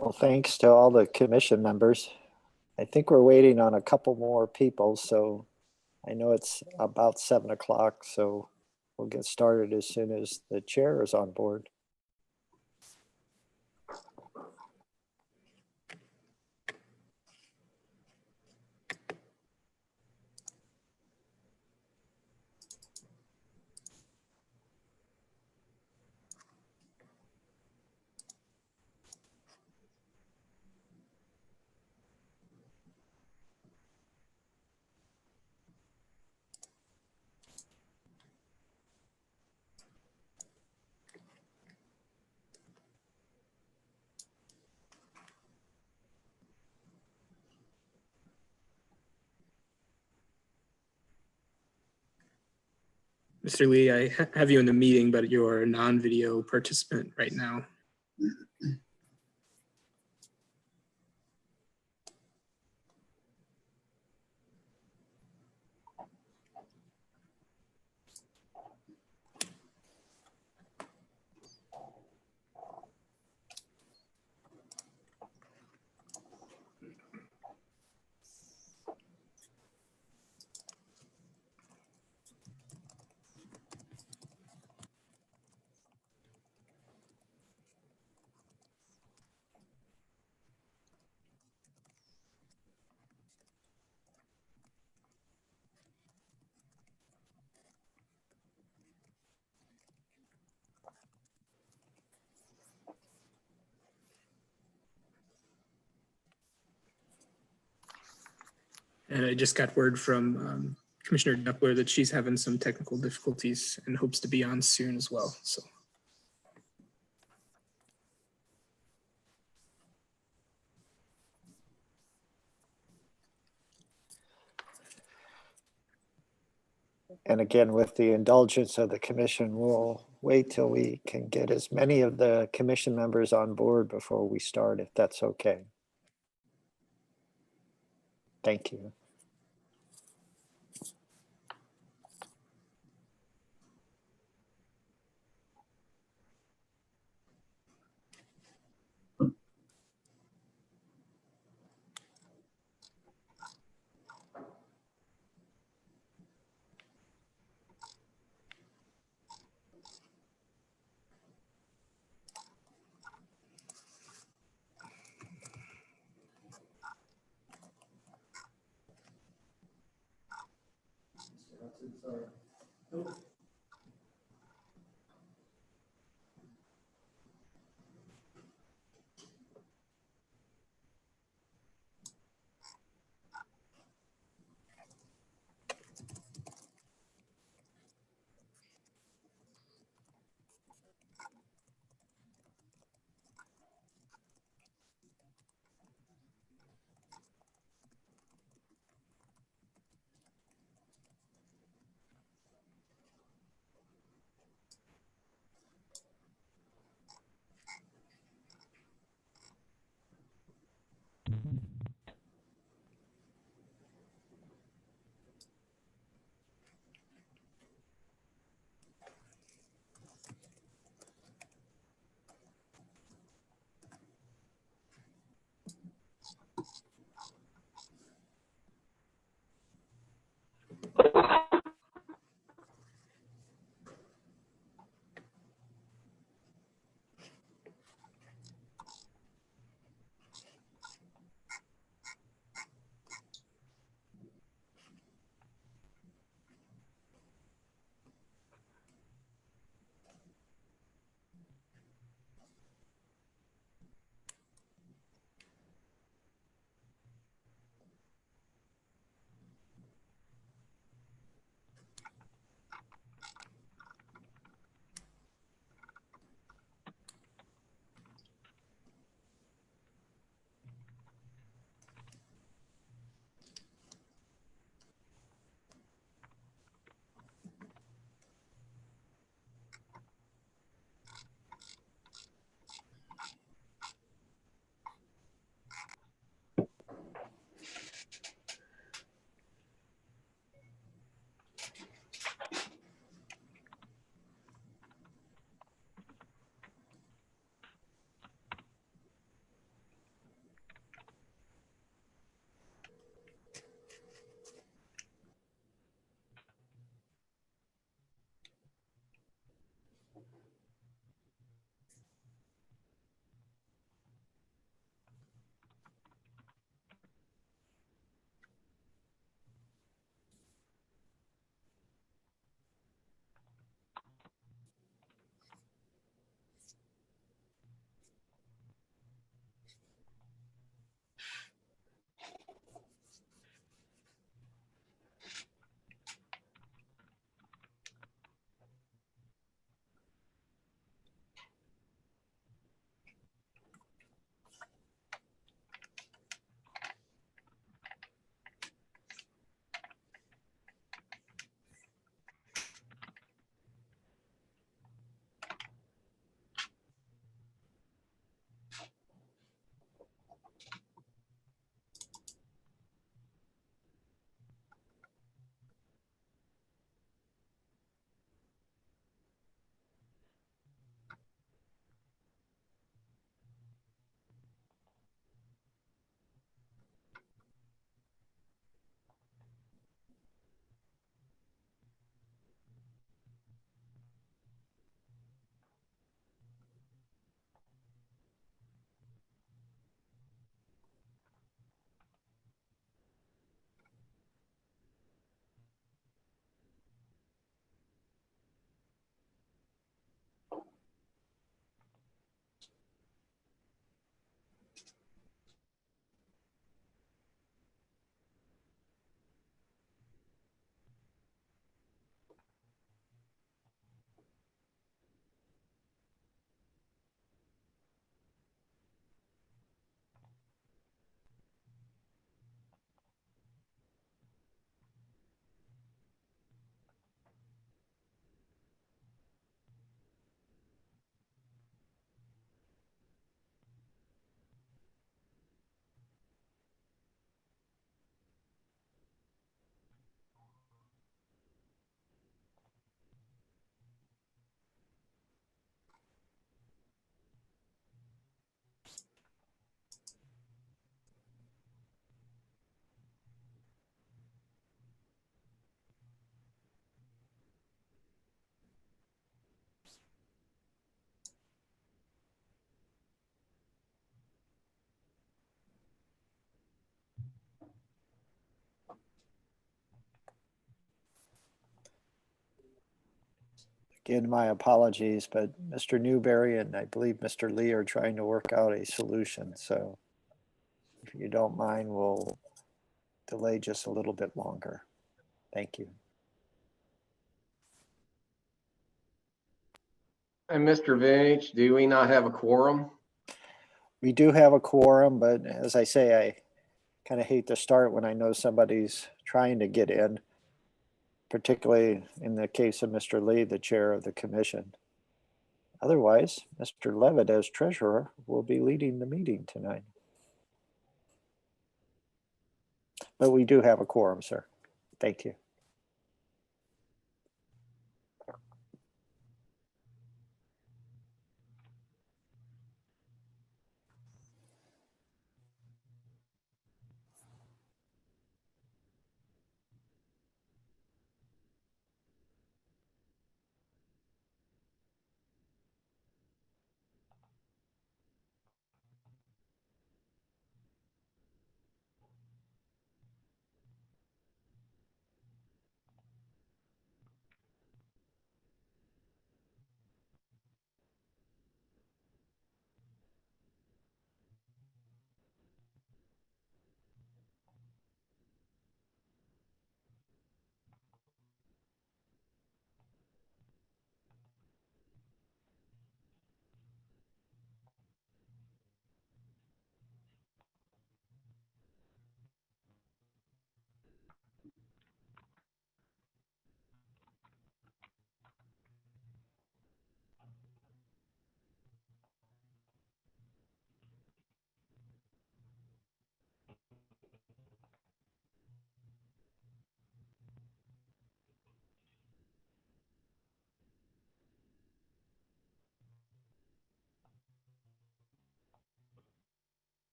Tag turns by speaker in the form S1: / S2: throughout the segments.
S1: Well, thanks to all the commission members. I think we're waiting on a couple more people, so I know it's about 7 o'clock, so we'll get started as soon as the chair is on board.
S2: Mr. Lee, I have you in the meeting, but you're a non-video participant right now. And I just got word from Commissioner Duppler that she's having some technical difficulties and hopes to be on soon as well. So.
S1: And again, with the indulgence of the commission, we'll wait till we can get as many of the commission members on board before we start, if that's okay. Thank you. Again, my apologies, but Mr. Newberry and I believe Mr. Lee are trying to work out a solution. So if you don't mind, we'll delay just a little bit longer. Thank you.
S3: And Mr. Vintage, do we not have a quorum?
S1: We do have a quorum, but as I say, I kind of hate to start when I know somebody's trying to get in, particularly in the case of Mr. Lee, the chair of the commission. Otherwise, Mr. Levitt, as treasurer, will be leading the meeting tonight. But we do have a quorum, sir. Thank you.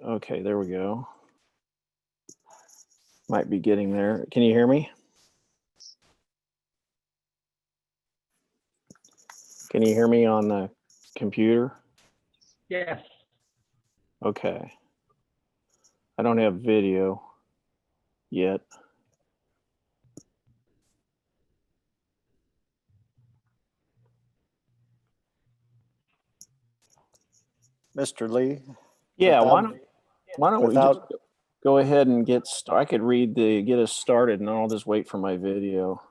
S4: Okay, there we go. Might be getting there. Can you hear me? Can you hear me on the computer?
S5: Yes.
S4: Okay. I don't have video yet.
S1: Mr. Lee?
S4: Yeah,
S1: without-
S4: why don't we
S1: without-
S4: just go ahead and get I could get us started and then I'll just wait for my video.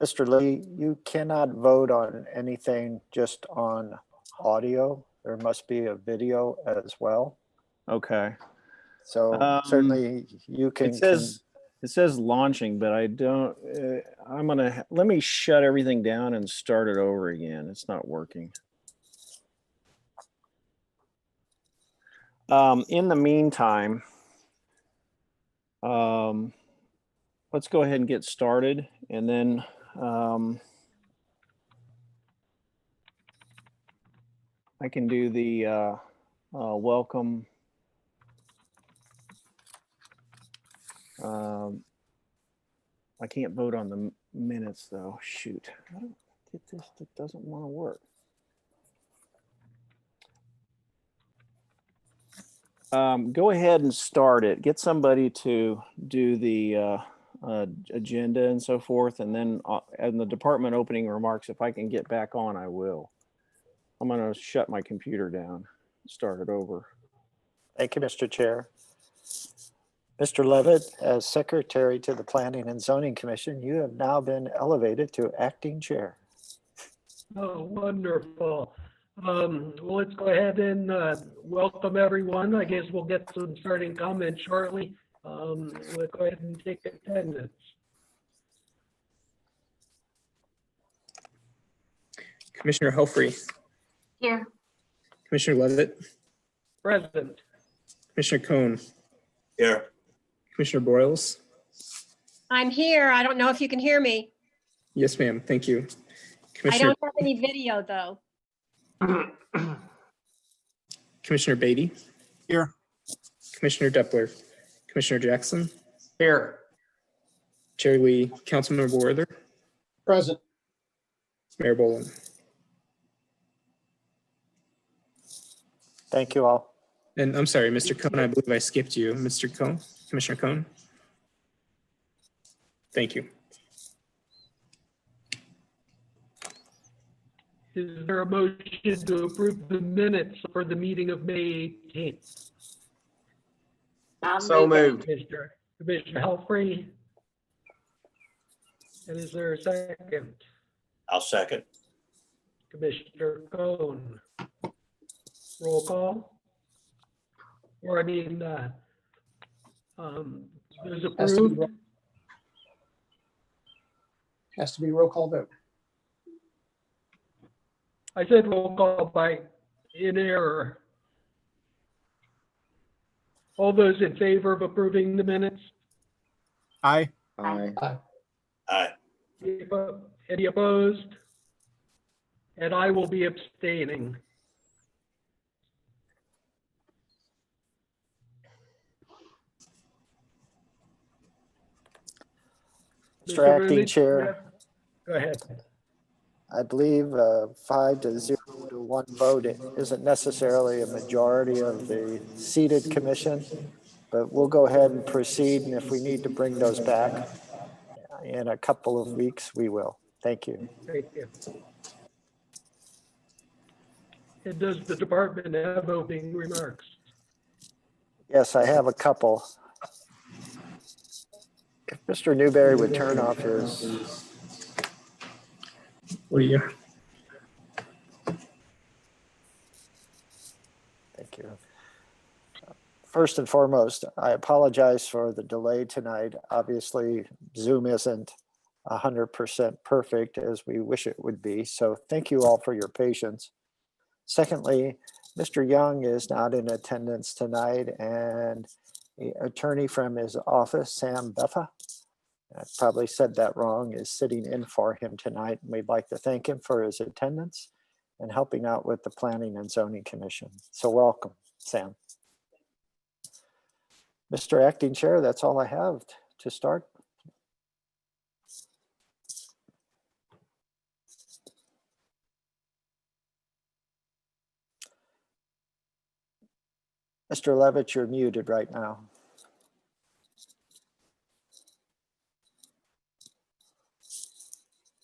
S1: Mr. Lee, you cannot vote on anything just on audio. There must be a video as well.
S4: Okay.
S1: So certainly you can.
S4: It says launching, but I don't, let me shut everything down and start it over again. It's not working. In the meantime, let's go ahead and get started, and then I can do the welcome. I can't vote on the minutes though. Shoot, I don't get this. It doesn't want to work. Go ahead and start it. Get somebody to do the agenda and so forth, and then in the department opening remarks, if I can get back on, I will. I'm going to shut my computer down, start it over.
S1: Thank you, Mr. Chair. Mr. Levitt, as Secretary to the Planning and Zoning Commission, you have now been elevated to acting chair.
S5: Oh, wonderful. Well, let's go ahead and welcome everyone. I guess we'll get some starting comments shortly. Let's go ahead and take attendance.
S2: Commissioner Helfrey,
S6: Here.
S2: Commissioner Levitt,
S5: Present.
S2: Commissioner Cohn,
S7: Here.
S2: Commissioner Broyles.
S6: I'm here. I don't know if you can hear me.
S2: Yes, ma'am. Thank you.
S6: I
S2: Commissioner,
S6: don't have any video though.
S2: Commissioner Beatty,
S7: Here.
S2: Commissioner Doppler, Commissioner Jackson,
S3: Here.
S2: Chair Lee, Councilmember Werther,
S7: Present.
S2: Mayor Boland.
S1: Thank you all.
S2: And I'm sorry, Mr. Cohn, I believe I skipped you. Mr. Cohn, Commissioner Cohn. Thank you.
S5: Is there a motion to approve the minutes for the meeting of May 18th?
S3: So moved.
S5: Commissioner Helfrey. And is there a second?
S7: I'll second.
S5: Commissioner Cohn. Roll call. Or I mean, those approved.
S7: Has to be roll call vote.
S5: I said roll call by in error. All those in favor of approving the minutes?
S7: Aye.
S3: Aye.
S7: Aye.
S5: Any opposed? And I will be abstaining.
S1: Mr. Acting
S5: Rubin,
S1: Chair,
S5: Go ahead.
S1: I believe 5-0 to 1 vote isn't necessarily a majority of the seated commission, but we'll go ahead and proceed, and if we need to bring those back in a couple of weeks, we will. Thank you.
S5: Thank you. And does the department have opening remarks?
S1: Yes, I have a couple. If Mr. Newberry would turn off his,
S2: What do you?
S1: thank you. First and foremost, I apologize for the delay tonight. Obviously, Zoom isn't 100% perfect as we wish it would be. So thank you all for your patience. Secondly, Mr. Young is not in attendance tonight, and the attorney from his office, Sam Beffa, I probably said that wrong, is sitting in for him tonight. And we'd like to thank him for his attendance and helping out with the Planning and Zoning Commission. So welcome, Sam. Mr. Acting Chair, that's all I have to start. Mr. Levitt, you're muted right now.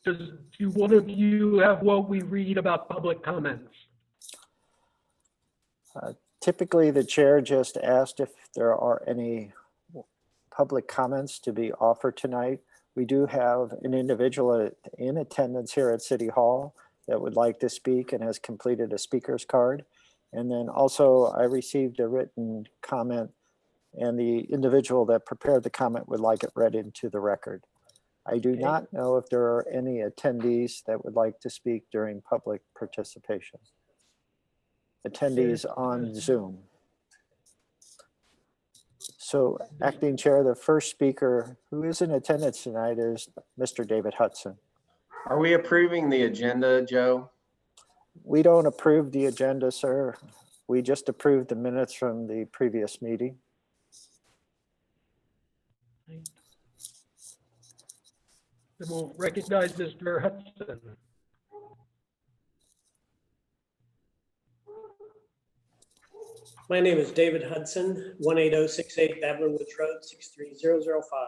S5: Do one of you have what we read about public comments?
S1: Typically, the chair just asked if there are any public comments to be offered tonight. We do have an individual in attendance here at City Hall that would like to speak and has completed a speaker's card. And then also I received a written comment, and the individual that prepared the comment would like it read into the record. I do not know if there are any attendees that would like to speak during public participation. Attendees on Zoom. So, Acting Chair, the first speaker who is in attendance tonight is Mr. David Hudson.
S3: Are we approving the agenda, Joe?
S1: We don't approve the agenda, sir. We just approved the minutes from the previous meeting.
S5: Then we'll recognize Mr. Hudson.
S8: My name is David Hudson, 18068 Babbler Woods Road, 63005.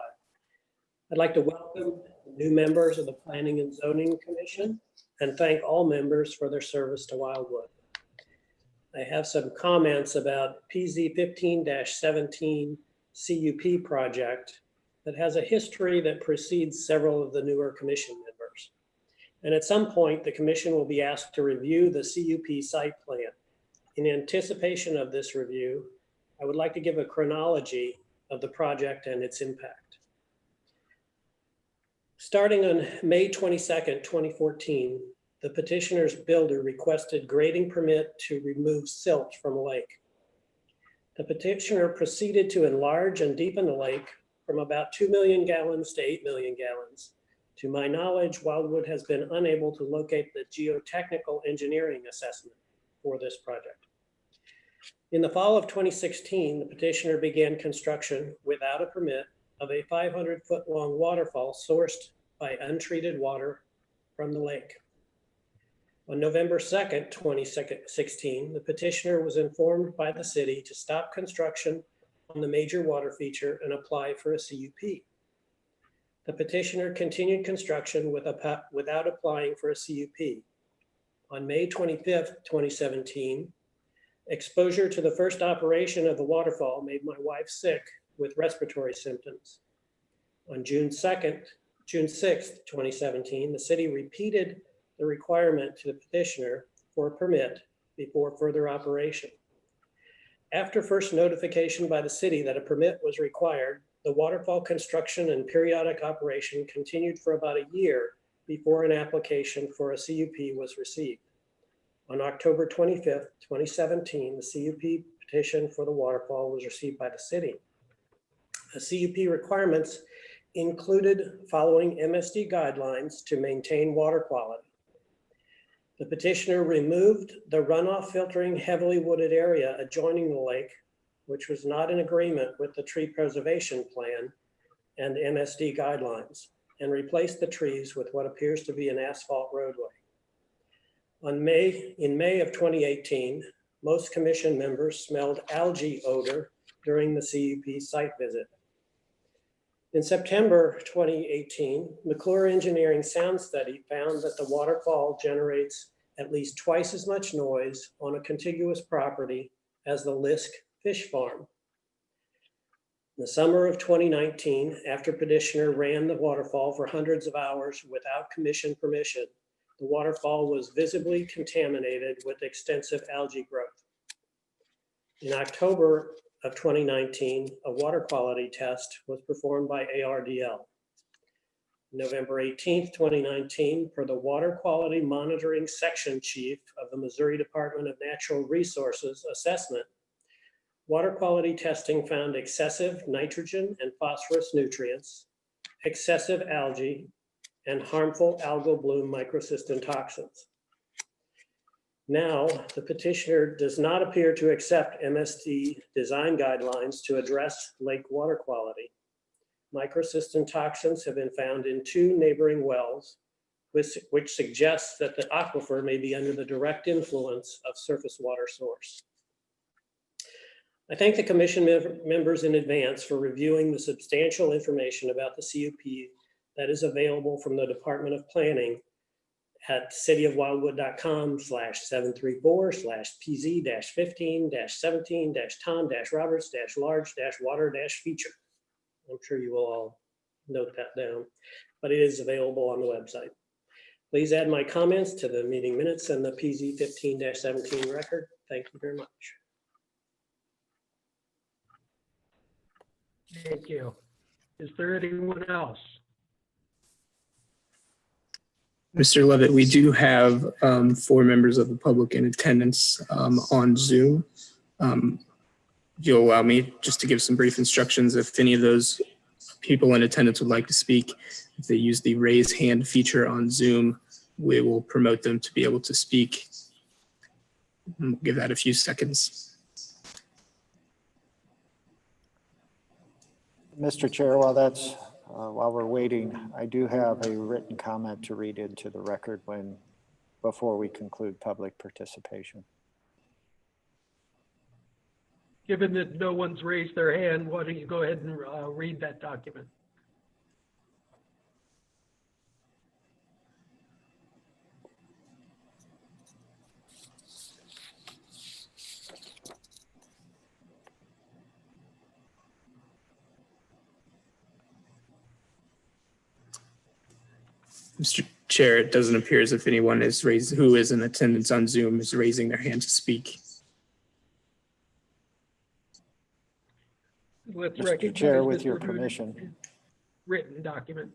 S8: I'd like to welcome the new members of the Planning and Zoning Commission and thank all members for their service to Wildwood. I have some comments about PZ 15-17 CUP project that has a history that precedes several of the newer commission members. And at some point, the commission will be asked to review the CUP site plan. In anticipation of this review, I would like to give a chronology of the project and its impact. Starting on May 22nd, 2014, the petitioner's builder requested grading permit to remove silt from a lake. The petitioner proceeded to enlarge and deepen the lake from about 2 million gallons to 8 million gallons. To my knowledge, Wildwood has been unable to locate the geotechnical engineering assessment for this project. In the fall of 2016, the petitioner began construction without a permit of a 500-foot-long waterfall sourced by untreated water from the lake. On November 2nd, 2016, the petitioner was informed by the city to stop construction on the major water feature and apply for a CUP. The petitioner continued construction without applying for a CUP. On May 25th, 2017, exposure to the first operation of the waterfall made my wife sick with respiratory symptoms. On June 6th, 2017, the city repeated the requirement to the petitioner for a permit before further operation. After first notification by the city that a permit was required, the waterfall construction and periodic operation continued for about a year before an application for a CUP was received. On October 25th, 2017, the CUP petition for the waterfall was received by the city. The CUP requirements included following MSD guidelines to maintain water quality. The petitioner removed the runoff filtering heavily wooded area adjoining the lake, which was not in agreement with the tree preservation plan and MSD guidelines, and replaced the trees with what appears to be an asphalt roadway. In May of 2018, most commission members smelled algae odor during the CUP site visit. In September 2018, McClure Engineering sound study found that the waterfall generates at least twice as much noise on a contiguous property as the Lisk Fish Farm. In the summer of 2019, after petitioner ran the waterfall for hundreds of hours without commission permission, the waterfall was visibly contaminated with extensive algae growth. In October of 2019, a water quality test was performed by ARDL. November 18th, 2019, per the Water Quality Monitoring Section Chief of the Missouri Department of Natural Resources assessment, water quality testing found excessive nitrogen and phosphorus nutrients, excessive algae, and harmful algal bloom microcystin toxins. Now, the petitioner does not appear to accept MSD design guidelines to address lake water quality. Microcystin toxins have been found in 2 neighboring wells, which suggests that the aquifer may be under the direct influence of surface water source. I thank the commission members in advance for reviewing the substantial information about the CUP that is available from the Department of Planning at cityofwildwood.com/734/PZ-15-17-Tom-Roberts-large-water-feature. I'm sure you will all note that down, but it is available on the website. Please add my comments to the meeting minutes and the PZ 15-17 record. Thank you very much.
S5: Thank you. Is there anyone else?
S2: Mr. Levitt, we do have 4 members of the public in attendance on Zoom. You'll allow me just to give some brief instructions. If any of those people in attendance would like to speak, if they use the raise hand feature on Zoom, we will promote them to be able to speak. We'll give that a few seconds.
S1: Mr. Chair, while we're waiting, I do have a written comment to read into the record before we conclude public participation.
S5: Given that no one's raised their hand, why don't you go ahead and read that document?
S2: Mr. Chair, it doesn't appear as if anyone is who is in attendance on Zoom is raising their hand to speak.
S5: Let's
S1: Mr.
S5: recognize
S1: Chair, with
S5: Mr.
S1: your
S5: Moody.
S1: permission.
S5: Written document.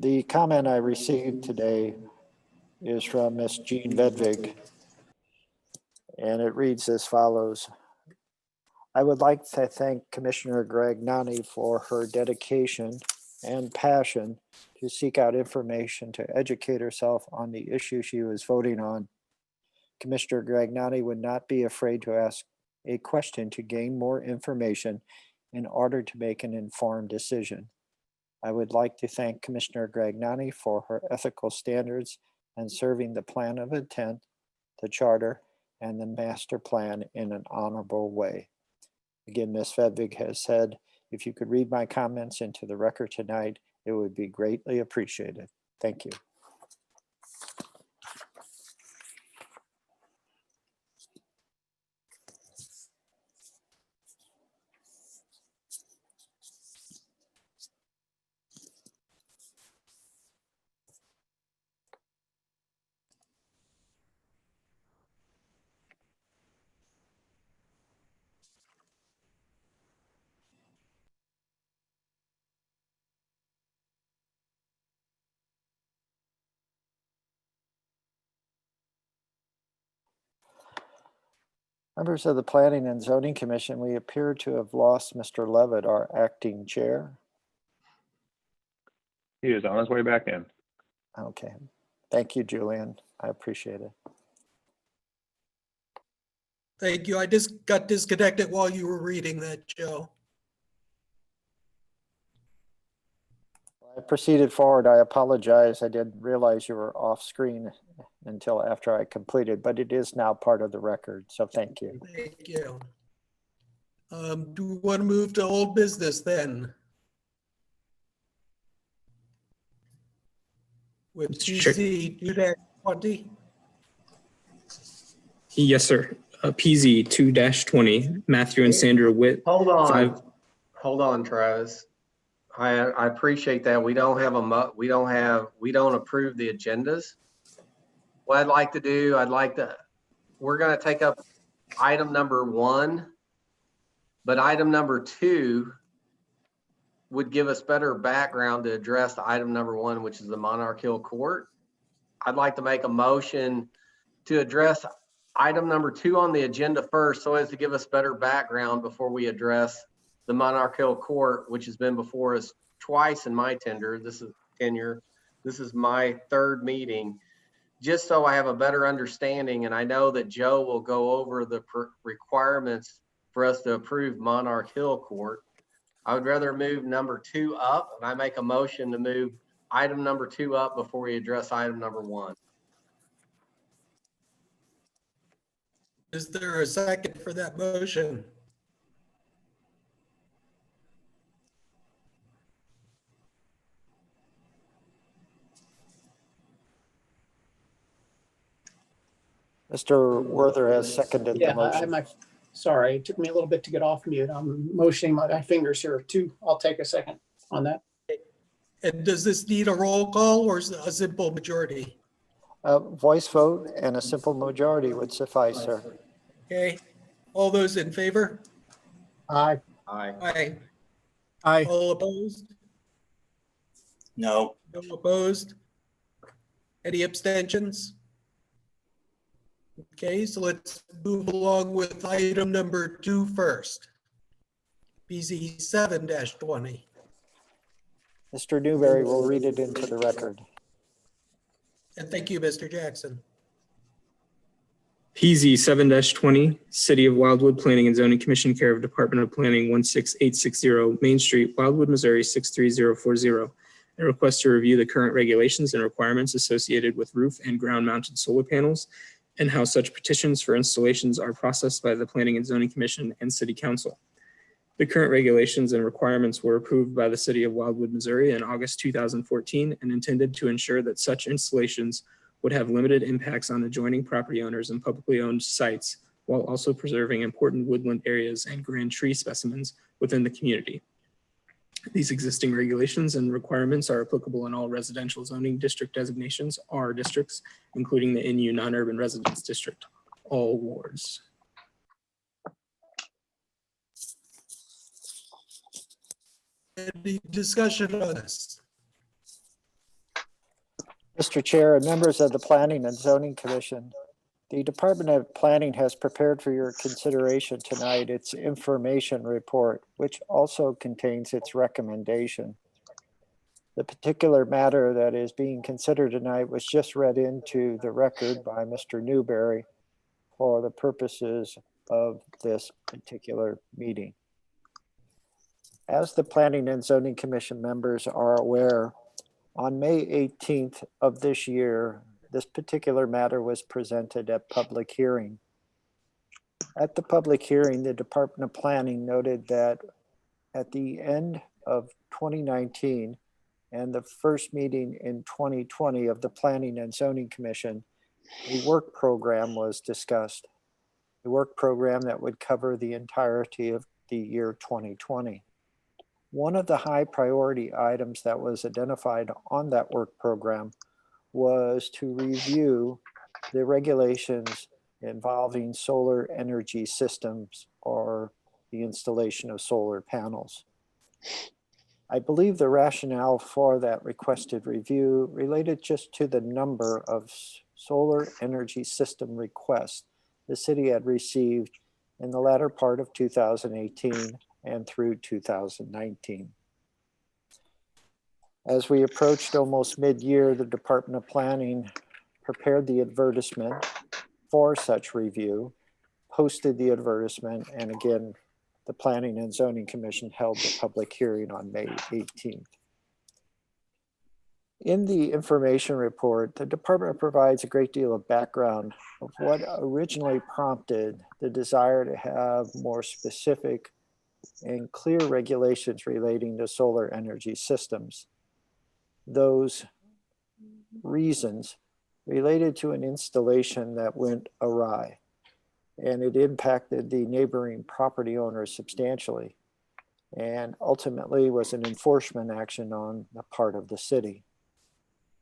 S1: The comment I received today is from Ms. Jean Vedvig, and it reads as follows. I would like to thank Commissioner Gregg Nani for her dedication and passion to seek out information to educate herself on the issue she was voting on. Commissioner Gregg Nani would not be afraid to ask a question to gain more information in order to make an informed decision. I would like to thank Commissioner Gregg Nani for her ethical standards and serving the plan of intent, the charter, and the master plan in an honorable way. Again, Ms. Vedvig has said, if you could read my comments into the record tonight, it would be greatly appreciated. Thank you. Members of the Planning and Zoning Commission, we appear to have lost Mr. Levitt, our acting chair.
S9: He is on his way back in.
S1: Okay. Thank you, Julian. I appreciate it.
S10: Thank you. I just got disconnected while you were reading that, Joe.
S1: I proceeded forward. I apologize. I didn't realize you were off screen until after I completed, but it is now part of the record. So thank you.
S10: Thank you. Do we want to move to old business then? With PZ 2-20?
S2: Yes, sir. PZ 2-20, Matthew and Sandra Witt.
S3: Hold on, Travis. I appreciate that. We don't approve the agendas. What I'd like to do, we're going to take up item number 1, but item number 2 would give us better background to address the item number 1, which is the Monarch Hill Court. I'd like to make a motion to address item number 2 on the agenda first, so as to give us better background before we address the Monarch Hill Court, which has been before us twice in my tenure. This is my 3rd meeting, just so I have a better understanding. And I know that Joe will go over the requirements for us to approve Monarch Hill Court. I would rather move number 2 up, and I make a motion to move item number 2 up before we address item number 1.
S10: Is there a second for that motion?
S1: Mr. Werther has seconded the
S7: Yeah,
S1: motion.
S7: sorry, it took me a little bit to get off mute. I'm motioning my fingers here too. I'll take a second on that.
S10: And does this need a roll call or is it a simple majority?
S1: A voice vote and a simple majority would suffice, sir.
S10: Okay, all those in favor?
S7: Aye.
S3: Aye.
S10: Aye.
S7: Aye.
S10: All opposed?
S7: No.
S10: No opposed? Any abstentions? Okay, so let's move along with item number 2 first. BZ 7-20.
S1: Mr. Newberry will read it into the record.
S10: And thank you, Mr. Jackson.
S2: PZ 7-20, City of Wildwood Planning and Zoning Commission, care of Department of Planning, 16860 Main Street, Wildwood, Missouri 63040. A request to review the current regulations and requirements associated with roof and ground mounted solar panels and how such petitions for installations are processed by the Planning and Zoning Commission and City Council. The current regulations and requirements were approved by the City of Wildwood, Missouri in August 2014 and intended to ensure that such installations would have limited impacts on adjoining property owners and publicly owned sites, while also preserving important woodland areas and grand tree specimens within the community. These existing regulations and requirements are applicable in all residential zoning district designations, R districts, including the NU non-urban residence district, all wards.
S10: Any discussion on this?
S1: Mr. Chair and members of the Planning and Zoning Commission, the Department of Planning has prepared for your consideration tonight its information report, which also contains its recommendation. The particular matter that is being considered tonight was just read into the record by Mr. Newberry for the purposes of this particular meeting. As the Planning and Zoning Commission members are aware, on May 18th of this year, this particular matter was presented at public hearing. At the public hearing, the Department of Planning noted that at the end of 2019 and the first meeting in 2020 of the Planning and Zoning Commission, a work program was discussed. A work program that would cover the entirety of the year 2020. One of the high priority items that was identified on that work program was to review the regulations involving solar energy systems or the installation of solar panels. I believe the rationale for that requested review related just to the number of solar energy system requests the city had received in the latter part of 2018 and through 2019. As we approached almost mid-year, the Department of Planning prepared the advertisement for such review, posted the advertisement, and again, the Planning and Zoning Commission held the public hearing on May 18th. In the information report, the department provides a great deal of background of what originally prompted the desire to have more specific and clear regulations relating to solar energy systems. Those reasons related to an installation that went awry, and it impacted the neighboring property owners substantially, and ultimately was an enforcement action on the part of the city.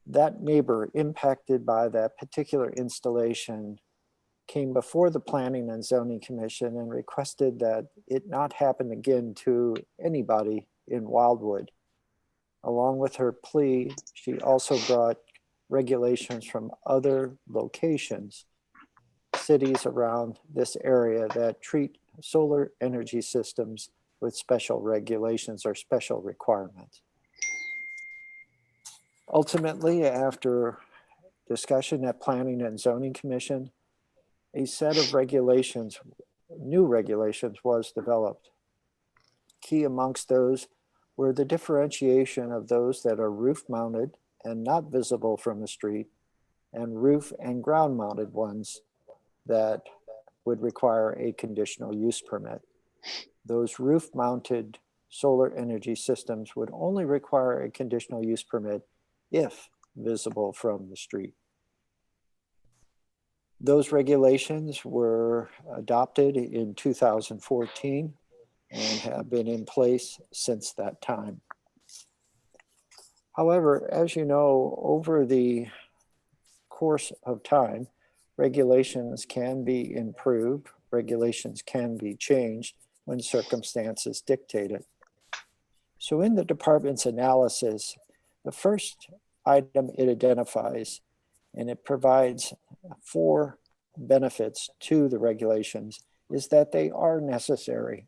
S1: That neighbor impacted by that particular installation came before the Planning and Zoning Commission and requested that it not happen again to anybody in Wildwood. Along with her plea, she also brought regulations from other locations, cities around this area that treat solar energy systems with special regulations or special requirements. Ultimately, after discussion at Planning and Zoning Commission, a set of regulations, new regulations, was developed. Key amongst those were the differentiation of those that are roof mounted and not visible from the street, and roof and ground mounted ones that would require a conditional use permit. Those roof mounted solar energy systems would only require a conditional use permit if visible from the street. Those regulations were adopted in 2014 and have been in place since that time. However, as you know, over the course of time, regulations can be improved, regulations can be changed when circumstances dictate it. So in the department's analysis, the first item it identifies, and it provides 4 benefits to the regulations, is that they are necessary.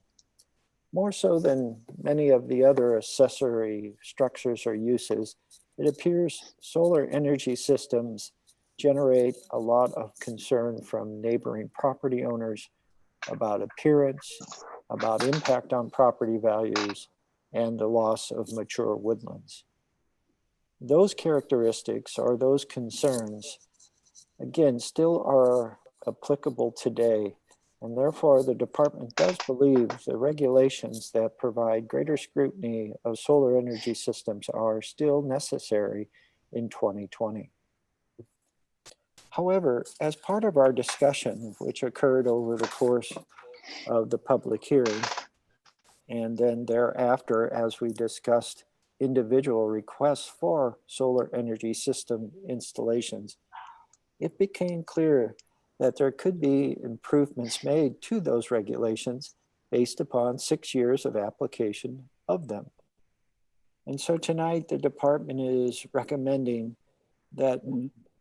S1: More so than many of the other accessory structures or uses, it appears solar energy systems generate a lot of concern from neighboring property owners about appearance, about impact on property values, and the loss of mature woodlands. Those characteristics or those concerns, again, still are applicable today, and therefore the department does believe the regulations that provide greater scrutiny of solar energy systems are still necessary in 2020. However, as part of our discussion, which occurred over the course of the public hearing, and then thereafter, as we discussed individual requests for solar energy system installations, it became clear that there could be improvements made to those regulations based upon 6 years of application of them. And so tonight, the department is recommending that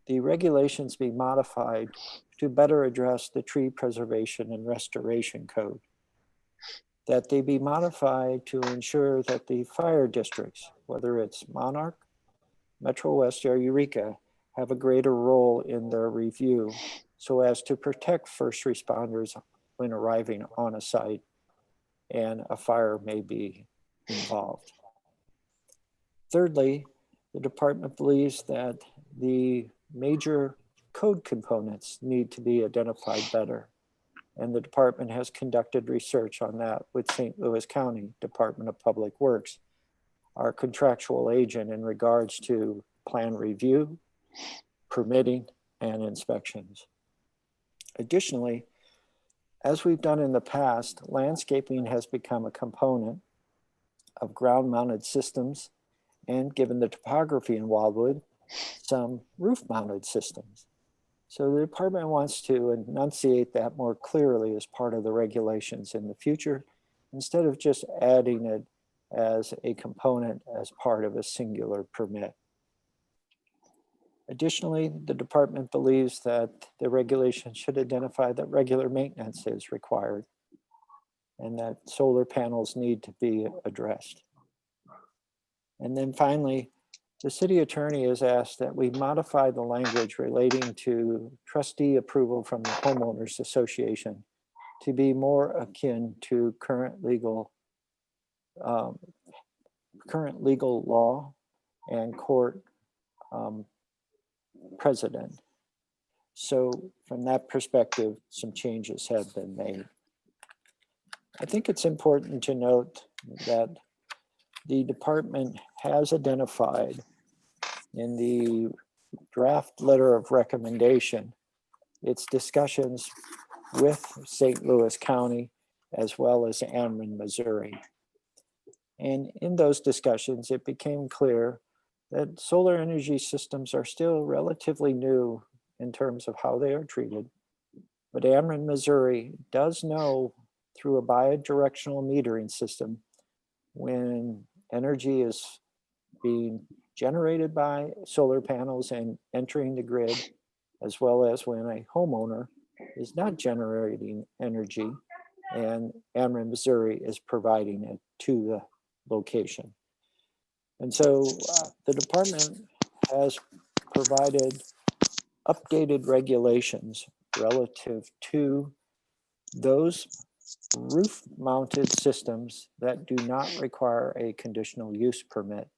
S1: the regulations be modified to better address the Tree Preservation and Restoration Code, that they be modified to ensure that the fire districts, whether it's Monarch, Metro West, or Eureka, have a greater role in their review so as to protect first responders when arriving on a site and a fire may be involved. Thirdly, the department believes that the major code components need to be identified better. And the department has conducted research on that with St. Louis County Department of Public Works, our contractual agent in regards to plan review, permitting, and inspections. Additionally, as we've done in the past, landscaping has become a component of ground-mounted systems, and given the topography in Wildwood, some roof-mounted systems. So the department wants to enunciate that more clearly as part of the regulations in the future, instead of just adding it as a component as part of a singular permit. Additionally, the department believes that the regulation should identify that regular maintenance is required and that solar panels need to be addressed. And then finally, the city attorney has asked that we modify the language relating to trustee approval from the homeowners association to be more akin to current legal law and court precedent. So from that perspective, some changes have been made. I think it's important to note that the department has identified in the draft letter of recommendation its discussions with St. Louis County as well as Ameren, Missouri. And in those discussions, it became clear that solar energy systems are still relatively new in terms of how they are treated. But Ameren, Missouri does know through a bidirectional metering system when energy is being generated by solar panels and entering the grid, as well as when a homeowner is not generating energy and Ameren, Missouri is providing it to the location. And so the department has provided updated regulations relative to those roof-mounted systems that do not require a conditional use permit.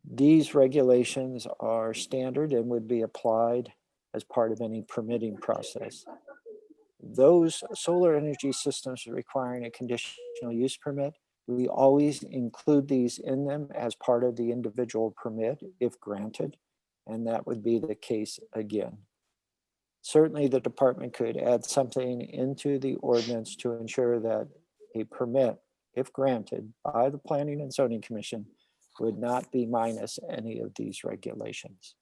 S1: These regulations are standard and would be applied as part of any permitting process. Those solar energy systems requiring a conditional use permit, we always include these in them as part of the individual permit if granted, and that would be the case again. Certainly the department could add something into the ordinance to ensure that a permit, if granted by the Planning and Zoning Commission, would not be minus any of these regulations.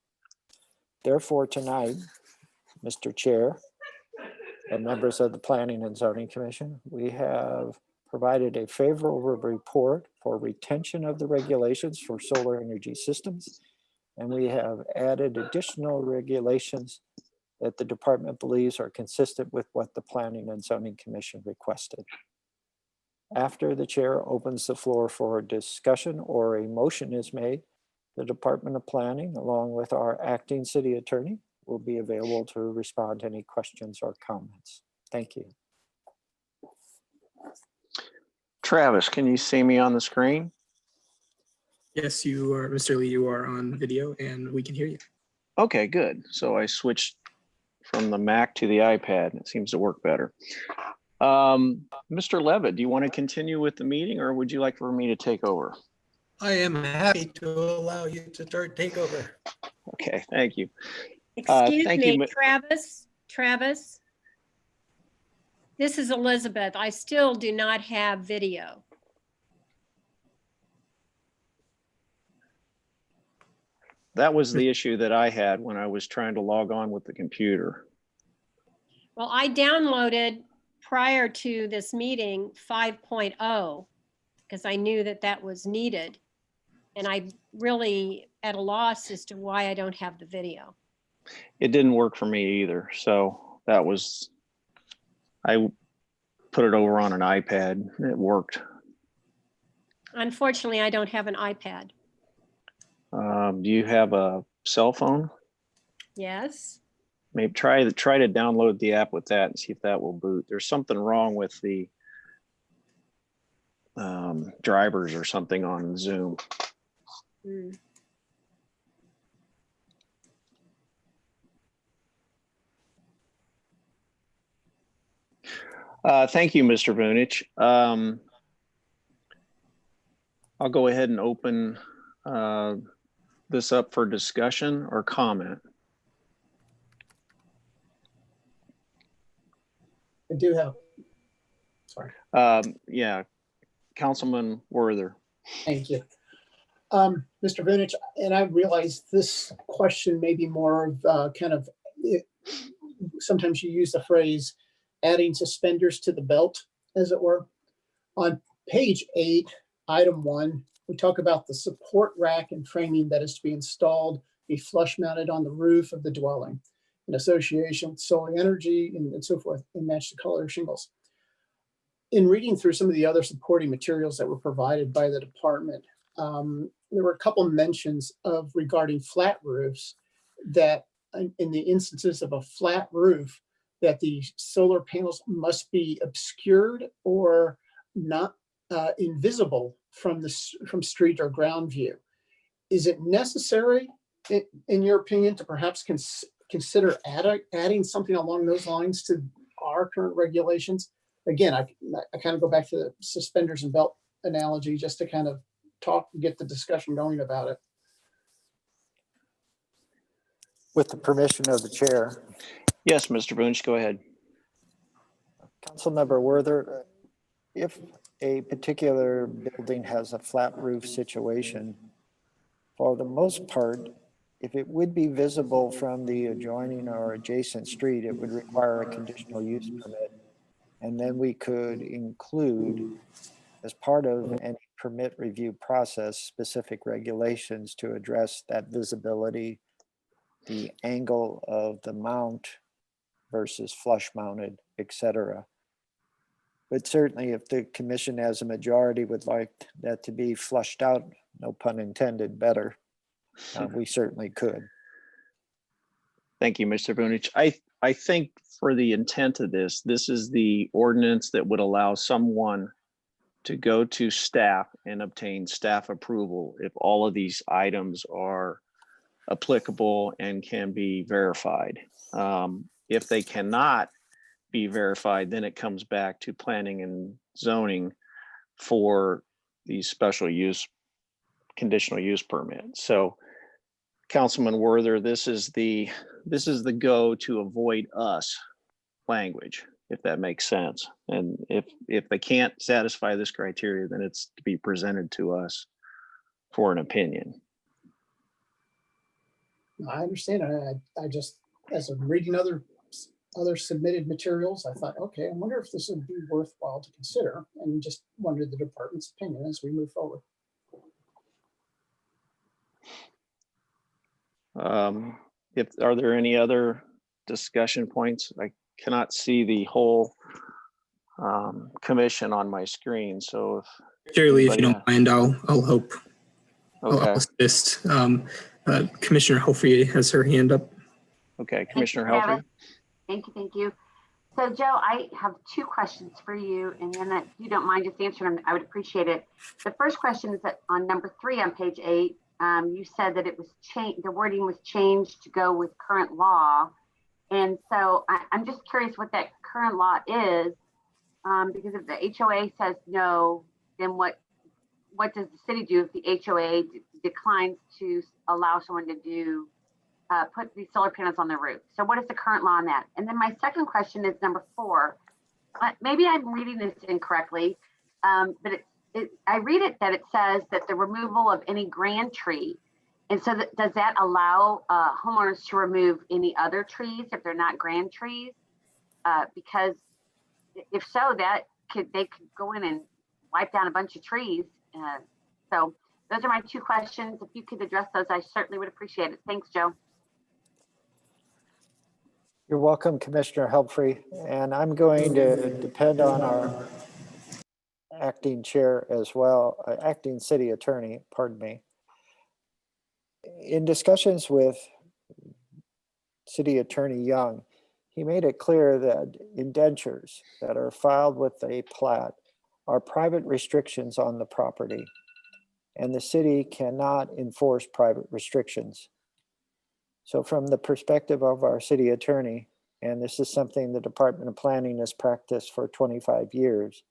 S1: Therefore, tonight, Mr. Chair and members of the Planning and Zoning Commission, we have provided a favorable report for retention of the regulations for solar energy systems, and we have added additional regulations that the department believes are consistent with what the Planning and Zoning Commission requested. After the chair opens the floor for a discussion or a motion is made, the Department of Planning, along with our acting city attorney, will be available to respond to any questions or comments. Thank you.
S4: Travis, can you see me on the screen?
S2: Yes, you are, Mr. Lee, you are on video and we can hear you.
S4: Okay, good. So I switched from the Mac to the iPad and it seems to work better. Mr. Levitt, do you want to continue with the meeting or would you like for me to take over?
S10: I am happy to allow you to take over.
S4: Okay, thank you.
S6: Excuse
S4: thank
S6: me,
S4: you.
S6: Travis. This is Elizabeth. I still do not have video.
S4: That was the issue that I had when I was trying to log on with the computer.
S6: Well, I downloaded prior to this meeting 5.0 because I knew that that was needed. And I'm really at a loss as to why I don't have the video.
S4: It didn't work for me either. So that was, I put it over on an iPad. It worked.
S6: Unfortunately, I don't have an iPad.
S4: Do you have a cell phone?
S6: Yes.
S4: Maybe try to download the app with that and see if that will boot. There's something wrong with the drivers or something on Zoom.
S6: Mm.
S4: Thank you, Mr. Vunich. I'll go ahead and open this up for discussion or comment.
S7: I do have, sorry.
S4: Yeah, Councilman Werther.
S7: Thank you. Mr. Vunich, and I realize this question may be more of sometimes you use the phrase adding suspenders to the belt, as it were. On page 8, item 1, we talk about the support rack and framing that is to be installed, be flush mounted on the roof of the dwelling in association with solar energy and so forth, and match the color shingles. In reading through some of the other supporting materials that were provided by the department, there were a couple mentions of regarding flat roofs that in the instances of a flat roof, that the solar panels must be obscured or not invisible from street or ground view. Is it necessary, in your opinion, to perhaps consider adding something along those lines to our current regulations? Again, I kind of go back to the suspenders and belt analogy just to kind of get the discussion going about it.
S1: With the permission of the chair.
S4: Yes, Mr. Vunich, go ahead.
S1: Councilmember Werther, if a particular building has a flat roof situation, for the most part, if it would be visible from the adjoining or adjacent street, it would require a conditional use permit. And then we could include, as part of any permit review process, specific regulations to address that visibility, the angle of the mount versus flush mounted, etc. But certainly if the commission as a majority would like that to be flushed out, no pun intended, better, we certainly could.
S4: Thank you, Mr. Bunich. I think for the intent of this, this is the ordinance that would allow someone to go to staff and obtain staff approval if all of these items are applicable and can be verified. If they cannot be verified, then it comes back to planning and zoning for these special use, conditional use permit. So Councilman Werther, this is the go to avoid us language, if that makes sense. And if they can't satisfy this criteria, then it's to be presented to us for an opinion.
S7: I understand. I just, as I'm reading other submitted materials, I thought, okay, I wonder if this would be worthwhile to consider, and just wondered the department's opinion as we move forward.
S4: Are there any other discussion points? I cannot see the whole commission on my screen. So if
S2: Shirley, if you
S4: anybody
S2: don't mind, I'll
S4: okay.
S2: I'll assist. Commissioner Hopefrey has her hand up.
S4: Okay, Commissioner
S9: Thank you,
S4: Helfrey.
S9: Thank you, thank you. So Joe, I have two questions for you, and then if you don't mind just answering them, I would appreciate it. The first question is that on number 3 on page 8, you said that it was changed, the wording was changed to go with current law. And so I'm just curious what that current law is, because if the HOA says no, then what does the city do if the HOA declines to allow someone to do put these solar panels on the roof? So what is the current law on that? And then my second question is number 4. Maybe I'm reading this incorrectly, but I read it that it says that the removal of any grand tree. And so does that allow homeowners to remove any other trees if they're not grand trees? Because if so, they could go in and wipe down a bunch of trees. So those are my 2 questions. If you could address those, I certainly would appreciate it. Thanks, Joe.
S1: You're welcome, Commissioner Helpfrey. And I'm going to depend on our acting chair as well, acting city attorney, pardon me. In discussions with City Attorney Young, he made it clear that indentures that are filed with a plat are private restrictions on the property, and the city cannot enforce private restrictions. So from the perspective of our city attorney, and this is something the Department of Planning has practiced for 25 years,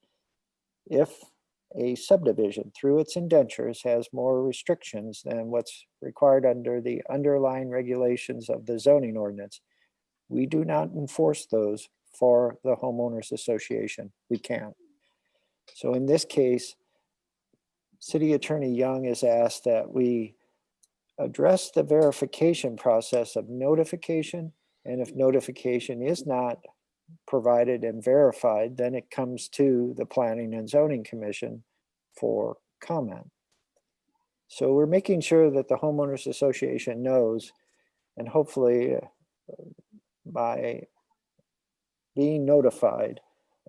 S1: if a subdivision through its indentures has more restrictions than what's required under the underlying regulations of the zoning ordinance, we do not enforce those for the homeowners association. We can't. So in this case, City Attorney Young has asked that we address the verification process of notification, and if notification is not provided and verified, then it comes to the Planning and Zoning Commission for comment. So we're making sure that the homeowners association knows, and hopefully by being notified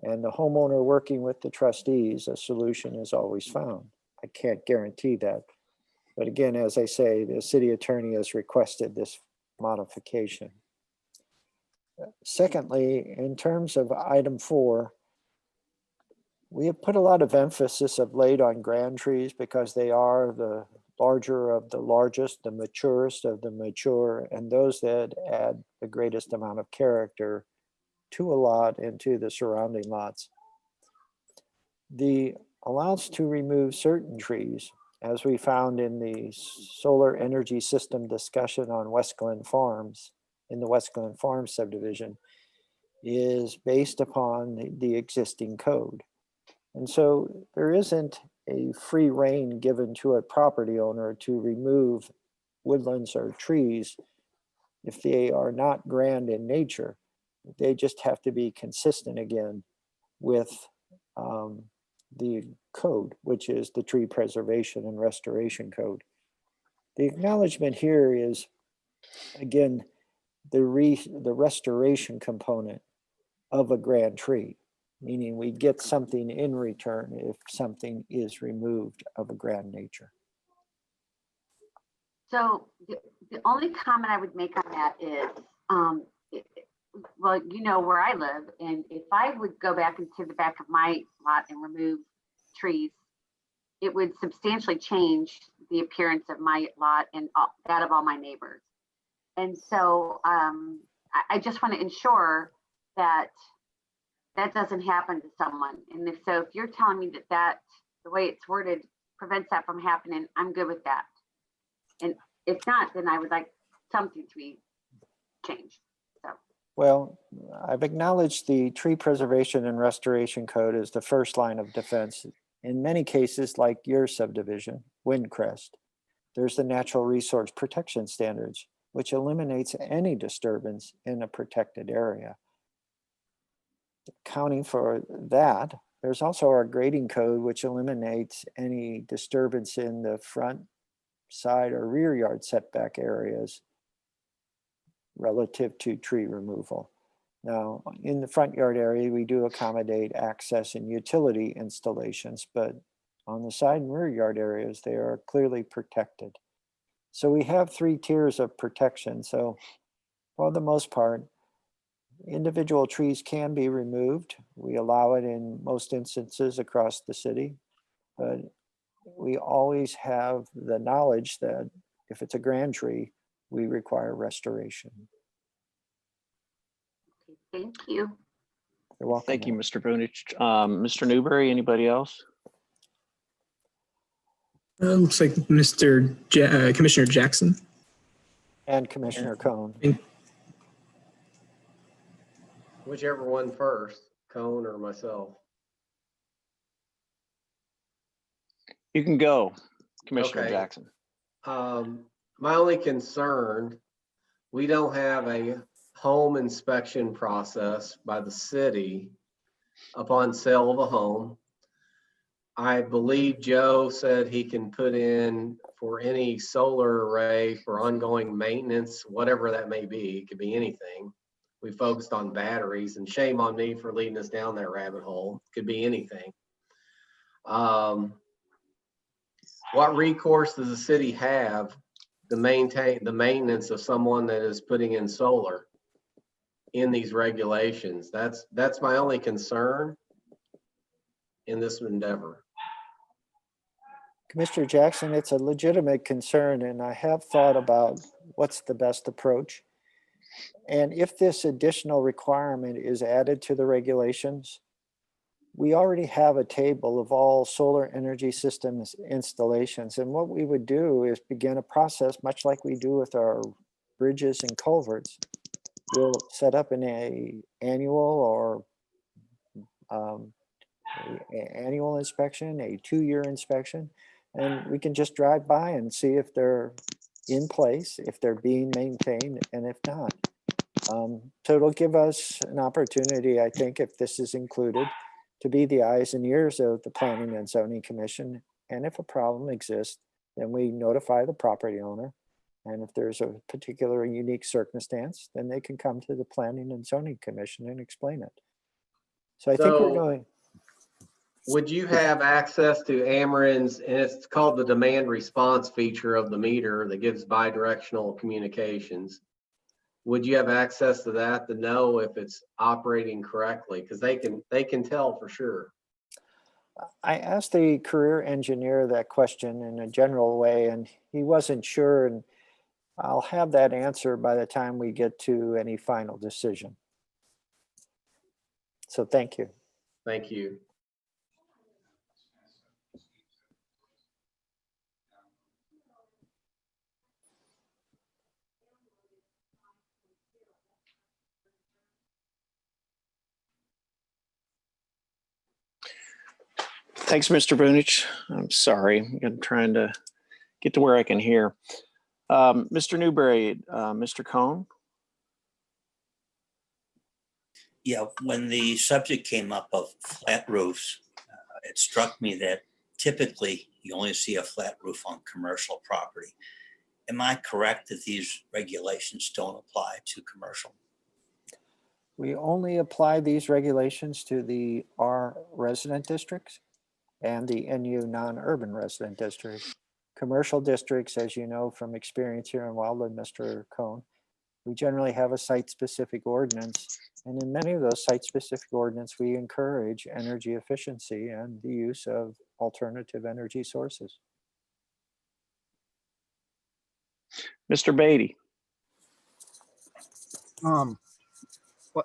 S1: and the homeowner working with the trustees, a solution is always found. I can't guarantee that. But again, as I say, the city attorney has requested this modification. Secondly, in terms of item 4, we have put a lot of emphasis of late on grand trees because they are the larger of the largest, the maturest of the mature, and those that add the greatest amount of character to a lot and to the surrounding lots. The allowance to remove certain trees, as we found in the solar energy system discussion on West Glen Farms, in the West Glen Farms subdivision, is based upon the existing code. And so there isn't a free rein given to a property owner to remove woodlands or trees if they are not grand in nature. They just have to be consistent again with the code, which is the Tree Preservation and Restoration Code. The acknowledgement here is, again, the restoration component of a grand tree, meaning we get something in return if something is removed of a grand nature.
S9: So the only comment I would make on that is Well, you know where I live, and if I would go back into the back of my lot and remove trees, it would substantially change the appearance of my lot and that of all my neighbors. And so I just want to ensure that that doesn't happen to someone. And if so, if you're telling me that the way it's worded prevents that from happening, I'm good with that. And if not, then I would like something to be changed. So.
S1: Well, I've acknowledged the tree preservation and restoration code as the first line of defense. In many cases, like your subdivision, Windcrest, there's the natural resource protection standards, which eliminates any disturbance in a protected area. Accounting for that, there's also our grading code, which eliminates any disturbance in the front, side, or rear yard setback areas relative to tree removal. Now, in the front yard area, we do accommodate access and utility installations, but on the side and rear yard areas, they are clearly protected. So we have 3 tiers of protection. So for the most part, individual trees can be removed. We allow it in most instances across the city, but we always have the knowledge that if it's a grand tree, we require restoration.
S9: Thank you.
S1: You're welcome.
S4: Thank you, Mr. Vunich. Mr. Newberry, anybody else?
S2: Looks like Commissioner Jackson.
S1: And Commissioner Cohn.
S3: Whichever one first, Cone or myself.
S4: You can go, Commissioner
S3: Okay.
S4: Jackson.
S3: My only concern, we don't have a home inspection process by the city upon sale of a home. I believe Joe said he can put in for any solar array for ongoing maintenance, whatever that may be. It could be anything. We focused on batteries, and shame on me for leading us down that rabbit hole. It could be anything. What recourse does the city have to maintain the maintenance of someone that is putting in solar in these regulations? That's my only concern in this endeavor.
S1: Commissioner Jackson, it's a legitimate concern, and I have thought about what's the best approach. And if this additional requirement is added to the regulations, we already have a table of all solar energy systems installations. And what we would do is begin a process much like we do with our bridges and culverts. We'll set up an annual annual inspection, a 2-year inspection, and we can just drive by and see if they're in place, if they're being maintained, and if not. So it'll give us an opportunity, I think, if this is included, to be the eyes and ears of the Planning and Zoning Commission. And if a problem exists, then we notify the property owner. And if there's a particular unique circumstance, then they can come to the Planning and Zoning Commission and explain it. So I think we're going.
S3: Would you have access to Ameren's, and it's called the demand response feature of the meter that gives bi-directional communications? Would you have access to that to know if it's operating correctly? Because they can tell for sure.
S1: I asked the career engineer that question in a general way, and he wasn't sure, and I'll have that answer by the time we get to any final decision. So thank you.
S3: Thank you.
S4: Thanks, Mr. Vunich. I'm sorry. I'm trying to get to where I can hear. Mr. Newberry, Mr. Cohn?
S11: Yeah, when the subject came up of flat roofs, it struck me that typically you only see a flat roof on commercial property. Am I correct that these regulations don't apply to commercial?
S1: We only apply these regulations to the R resident districts and the NU non-urban resident districts. Commercial districts, as you know from experience here in Wildwood, Mr. Cohn, we generally have a site-specific ordinance. And in many of those site-specific ordinance, we encourage energy efficiency and the use of alternative energy sources.
S4: Mr. Beatty.
S12: Well,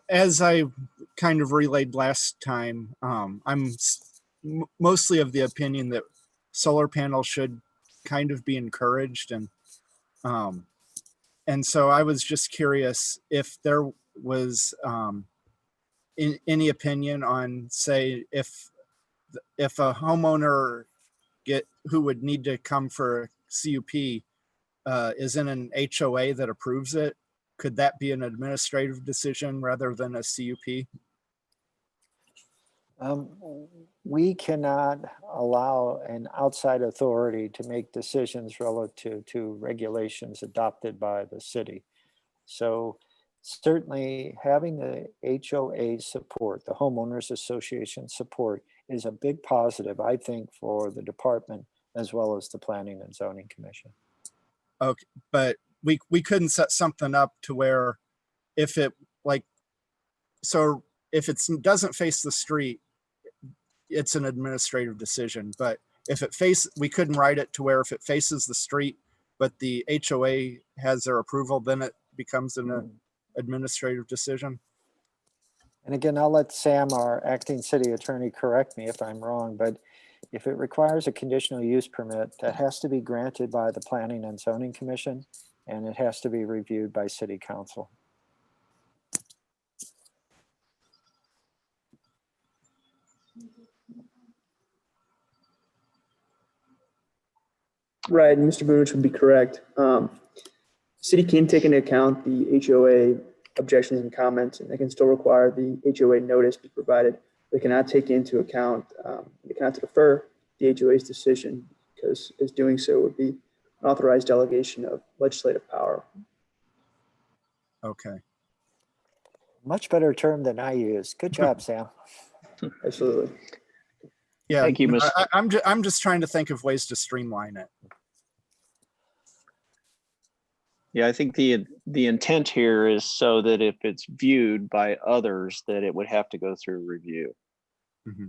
S12: as I kind of relayed last time, I'm mostly of the opinion that solar panels should kind of be encouraged, and so I was just curious if there was any opinion on, say, if a homeowner who would need to come for a CUP is in an HOA that approves it, could that be an administrative decision rather than a CUP?
S1: We cannot allow an outside authority to make decisions relative to regulations adopted by the city. So certainly having the HOA support, the homeowners association support, is a big positive, I think, for the department as well as the Planning and Zoning Commission.
S12: Okay, but we couldn't set something up to where if it if it doesn't face the street, it's an administrative decision. But if we couldn't write it to where if it faces the street, but the HOA has their approval, then it becomes an administrative decision.
S1: And again, I'll let Sam, our acting city attorney, correct me if I'm wrong, but if it requires a conditional use permit, that has to be granted by the Planning and Zoning Commission, and it has to be reviewed by City Council.
S2: Right, and Mr. Bunich would be correct. City can take into account the HOA objections and comments, and they can still require the HOA notice be provided. They cannot take into account, they cannot defer the HOA's decision, because as doing so would be an authorized delegation of legislative power.
S12: Okay.
S1: Much better term than I use. Good job, Sam.
S2: Absolutely.
S12: Yeah.
S4: Thank you, Mr.
S12: I'm just trying to think of ways to streamline it.
S4: Yeah, I think the intent here is so that if it's viewed by others, that it would have to go through review.
S12: Mm-hmm.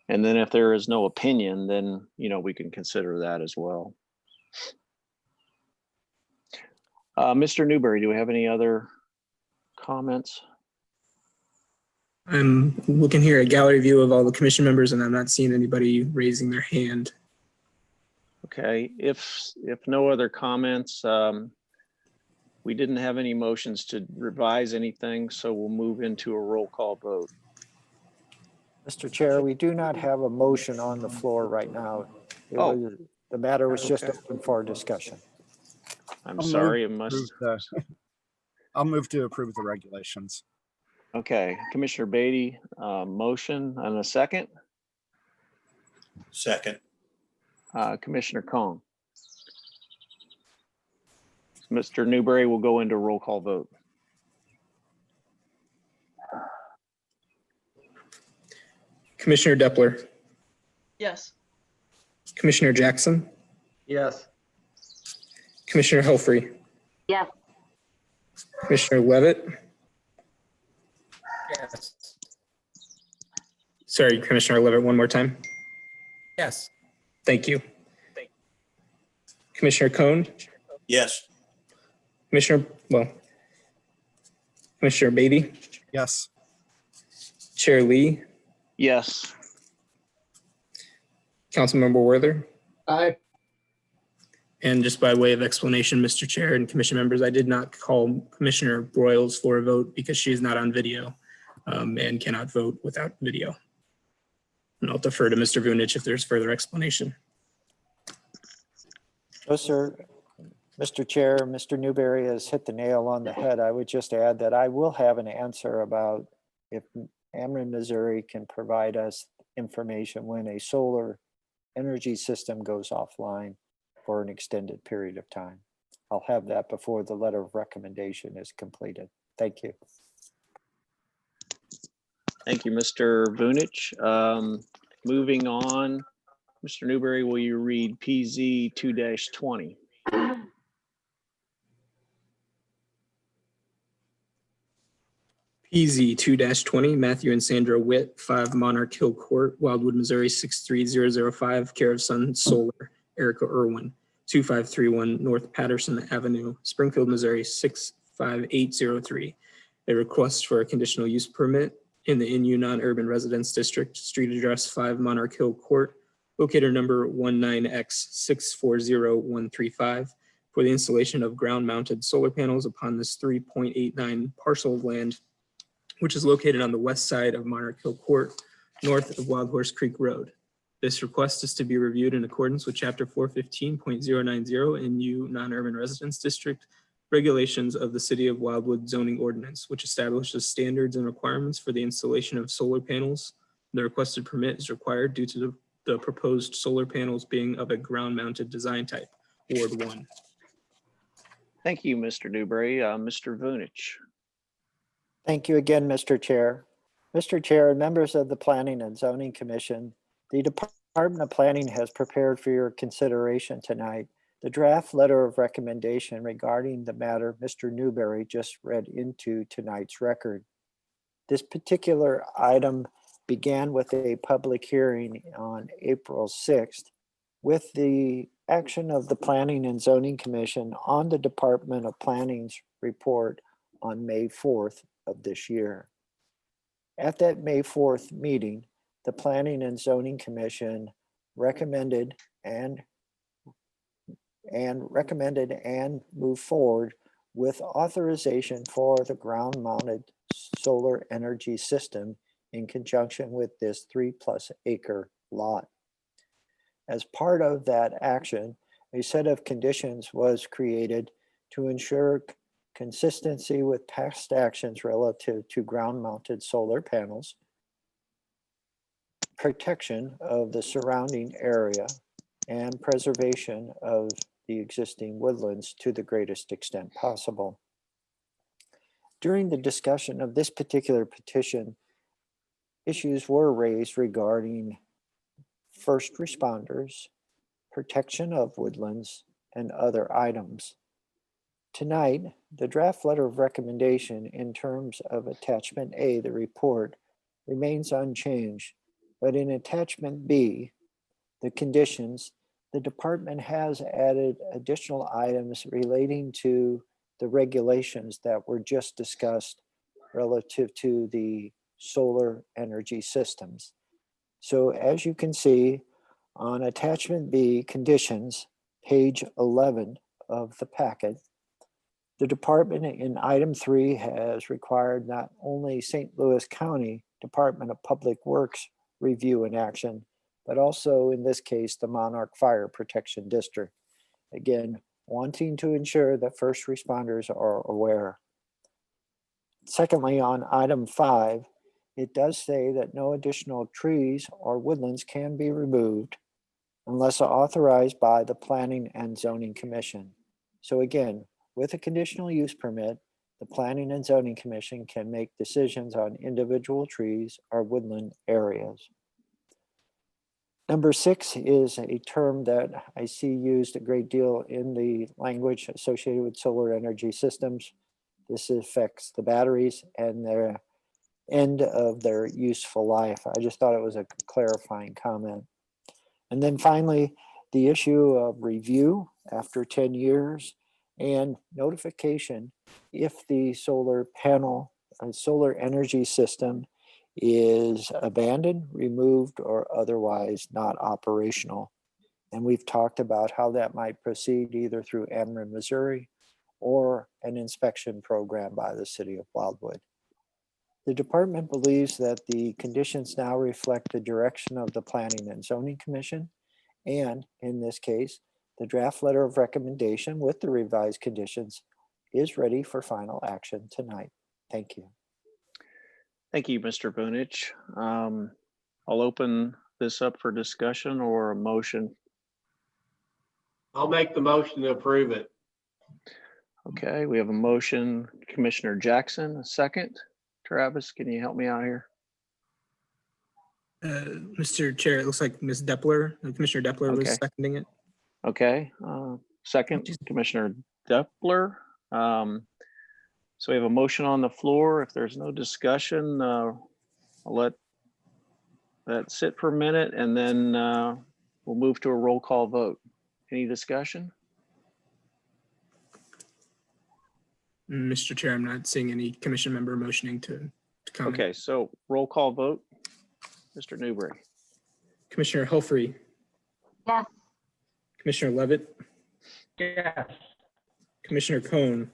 S4: And then if there is no opinion, then, we can consider that as well. Mr. Newberry, do we have any other comments?
S2: I'm looking here at gallery view of all the commission members, and I'm not seeing anybody raising their hand.
S4: Okay, if no other comments, we didn't have any motions to revise anything, so we'll move into a roll call vote.
S1: Mr. Chair, we do not have a motion on the floor right now. The matter was just open for discussion.
S4: I'm sorry, it must.
S12: I'll move to approve the regulations.
S4: Okay, Commissioner Beatty, motion and a second.
S11: Second.
S4: Commissioner Cohn. Mr. Newberry will go into roll call vote.
S2: Commissioner Deppler.
S13: Yes.
S2: Commissioner Jackson.
S3: Yes.
S2: Commissioner Helfrey.
S9: Yes.
S2: Commissioner Levitt.
S10: Yes.
S2: Sorry, Commissioner Levitt, one more time.
S10: Yes.
S2: Thank you. Commissioner Cohn.
S11: Yes.
S2: Commissioner Beatty.
S12: Yes.
S2: Chair Lee.
S4: Yes.
S2: Councilmember Werther.
S7: Aye.
S2: And just by way of explanation, Mr. Chair and commission members, I did not call Commissioner Broyles for a vote because she is not on video and cannot vote without video. And I'll defer to Mr. Vunich if there's further explanation.
S1: No, sir. Mr. Chair, Mr. Newberry has hit the nail on the head. I would just add that I will have an answer about if Ameren, Missouri can provide us information when a solar energy system goes offline for an extended period of time. I'll have that before the letter of recommendation is completed. Thank you.
S4: Thank you, Mr. Vunich. Moving on, Mr. Newberry, will you read PZ 2-20?
S2: BZ 2-20, Matthew and Sandra Witt, 5 Monarch Hill Court, Wildwood, Missouri 63005, care of Sun Solar, Erica Irwin, 2531 North Patterson Avenue, Springfield, Missouri 65803. A request for a conditional use permit in the NU non-urban residence district, street address 5 Monarch Hill Court, locator number 19X640135, for the installation of ground-mounted solar panels upon this 3.89 parcel of land, which is located on the west side of Monarch Hill Court, north of Wild Horse Creek Road. This request is to be reviewed in accordance with Chapter 415.090 NU Non-Urban Residence District regulations of the City of Wildwood zoning ordinance, which establishes standards and requirements for the installation of solar panels. The requested permit is required due to the proposed solar panels being of a ground-mounted design type, Ward 1.
S4: Thank you, Mr. Newberry. Mr. Vunich.
S1: Thank you again, Mr. Chair. Mr. Chair and members of the Planning and Zoning Commission, the Department of Planning has prepared for your consideration tonight the draft letter of recommendation regarding the matter Mr. Newberry just read into tonight's record. This particular item began with a public hearing on April 6th with the action of the Planning and Zoning Commission on the Department of Planning's report on May 4th of this year. At that May 4th meeting, the Planning and Zoning Commission recommended and moved forward with authorization for the ground-mounted solar energy system in conjunction with this 3+ acre lot. As part of that action, a set of conditions was created to ensure consistency with past actions relative to ground-mounted solar panels, protection of the surrounding area, and preservation of the existing woodlands to the greatest extent possible. During the discussion of this particular petition, issues were raised regarding first responders, protection of woodlands, and other items. Tonight, the draft letter of recommendation in terms of Attachment A, the report, remains unchanged, but in Attachment B, the conditions, the department has added additional items relating to the regulations that were just discussed relative to the solar energy systems. So as you can see on Attachment B, conditions, page 11 of the packet, the department in item 3 has required not only St. Louis County Department of Public Works review and action, but also in this case, the Monarch Fire Protection District. Again, wanting to ensure that first responders are aware. Secondly, on item 5, it does say that no additional trees or woodlands can be removed unless authorized by the Planning and Zoning Commission. So again, with a conditional use permit, the Planning and Zoning Commission can make decisions on individual trees or woodland areas. Number 6 is a term that I see used a great deal in the language associated with solar energy systems. This affects the batteries and their end of their useful life. I just thought it was a clarifying comment. And then finally, the issue of review after 10 years and notification if the solar panel and solar energy system is abandoned, removed, or otherwise not operational. And we've talked about how that might proceed either through Ameren, Missouri, or an inspection program by the City of Wildwood. The department believes that the conditions now reflect the direction of the Planning and Zoning Commission, and in this case, the draft letter of recommendation with the revised conditions is ready for final action tonight. Thank you.
S4: Thank you, Mr. Vunich. I'll open this up for discussion or a motion.
S3: I'll make the motion to approve it.
S4: Okay, we have a motion, Commissioner Jackson, a second. Travis, can you help me out here?
S2: Mr. Chair, it looks like Ms. Depler, Commissioner Depler was
S4: Okay.
S2: seconding it.
S4: Okay, second, Commissioner Depler. So we have a motion on the floor. If there's no discussion, I'll let that sit for a minute and then we'll move to a roll call vote. Any discussion?
S2: Mr. Chair, I'm not seeing any commission member motioning to comment.
S4: Okay, so roll call vote. Mr. Newberry.
S2: Commissioner Helfrey,
S9: Yes.
S2: Commissioner Levitt,
S5: Yes.
S2: Commissioner Cohn,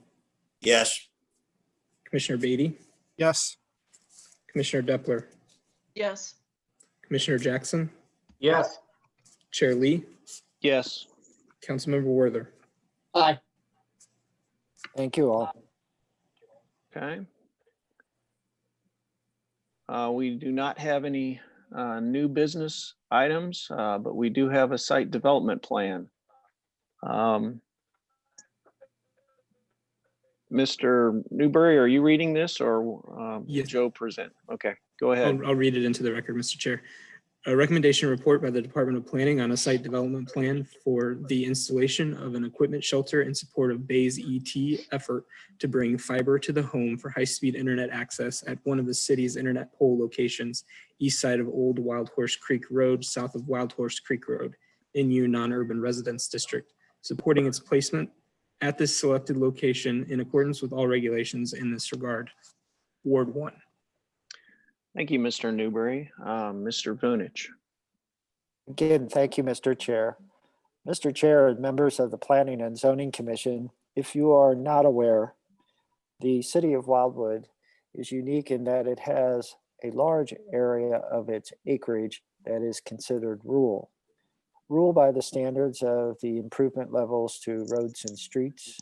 S11: Yes.
S2: Commissioner Beatty,
S12: Yes.
S2: Commissioner Deppler,
S13: Yes.
S2: Commissioner Jackson,
S3: Yes.
S2: Chair Lee,
S4: Yes.
S2: Councilmember Werther.
S7: Aye.
S1: Thank you all.
S4: Okay. We do not have any new business items, but we do have a site development plan. Mr. Newberry, are you reading this or
S2: Yes.
S4: Joe present? Okay, go ahead.
S2: I'll read it into the record, Mr. Chair. A recommendation report by the Department of Planning on a site development plan for the installation of an equipment shelter in support of Bay's ET effort to bring fiber to the home for high-speed internet access at one of the city's internet pole locations, east side of Old Wild Horse Creek Road, south of Wild Horse Creek Road, NU non-urban residence district, supporting its placement at this selected location in accordance with all regulations in this regard. Ward 1.
S4: Thank you, Mr. Newberry. Mr. Vunich.
S1: Again, thank you, Mr. Chair. Mr. Chair and members of the Planning and Zoning Commission, if you are not aware, the city of Wildwood is unique in that it has a large area of its acreage that is considered rural. Rural by the standards of the improvement levels to roads and streets,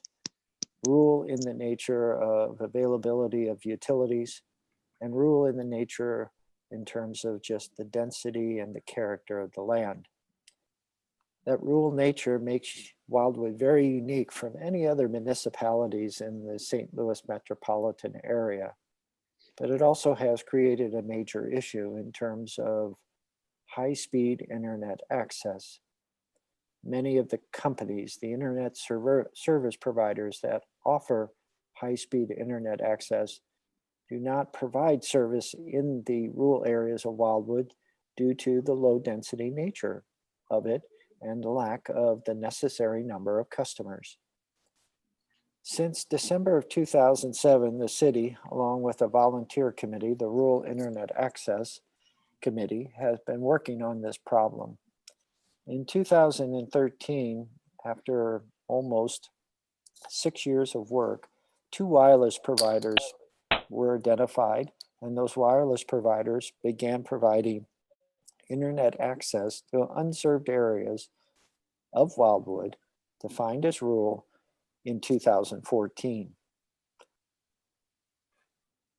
S1: rural in the nature of availability of utilities, and rural in the nature in terms of just the density and the character of the land. That rural nature makes Wildwood very unique from any other municipalities in the St. Louis metropolitan area. But it also has created a major issue in terms of high-speed internet access. Many of the companies, the internet service providers that offer high-speed internet access do not provide service in the rural areas of Wildwood due to the low density nature of it and the lack of the necessary number of customers. Since December of 2007, the city, along with a volunteer committee, the Rural Internet Access Committee, has been working on this problem. In 2013, after almost 6 years of work, 2 wireless providers were identified, and those wireless providers began providing internet access to unserved areas of Wildwood, defined as rural, in 2014.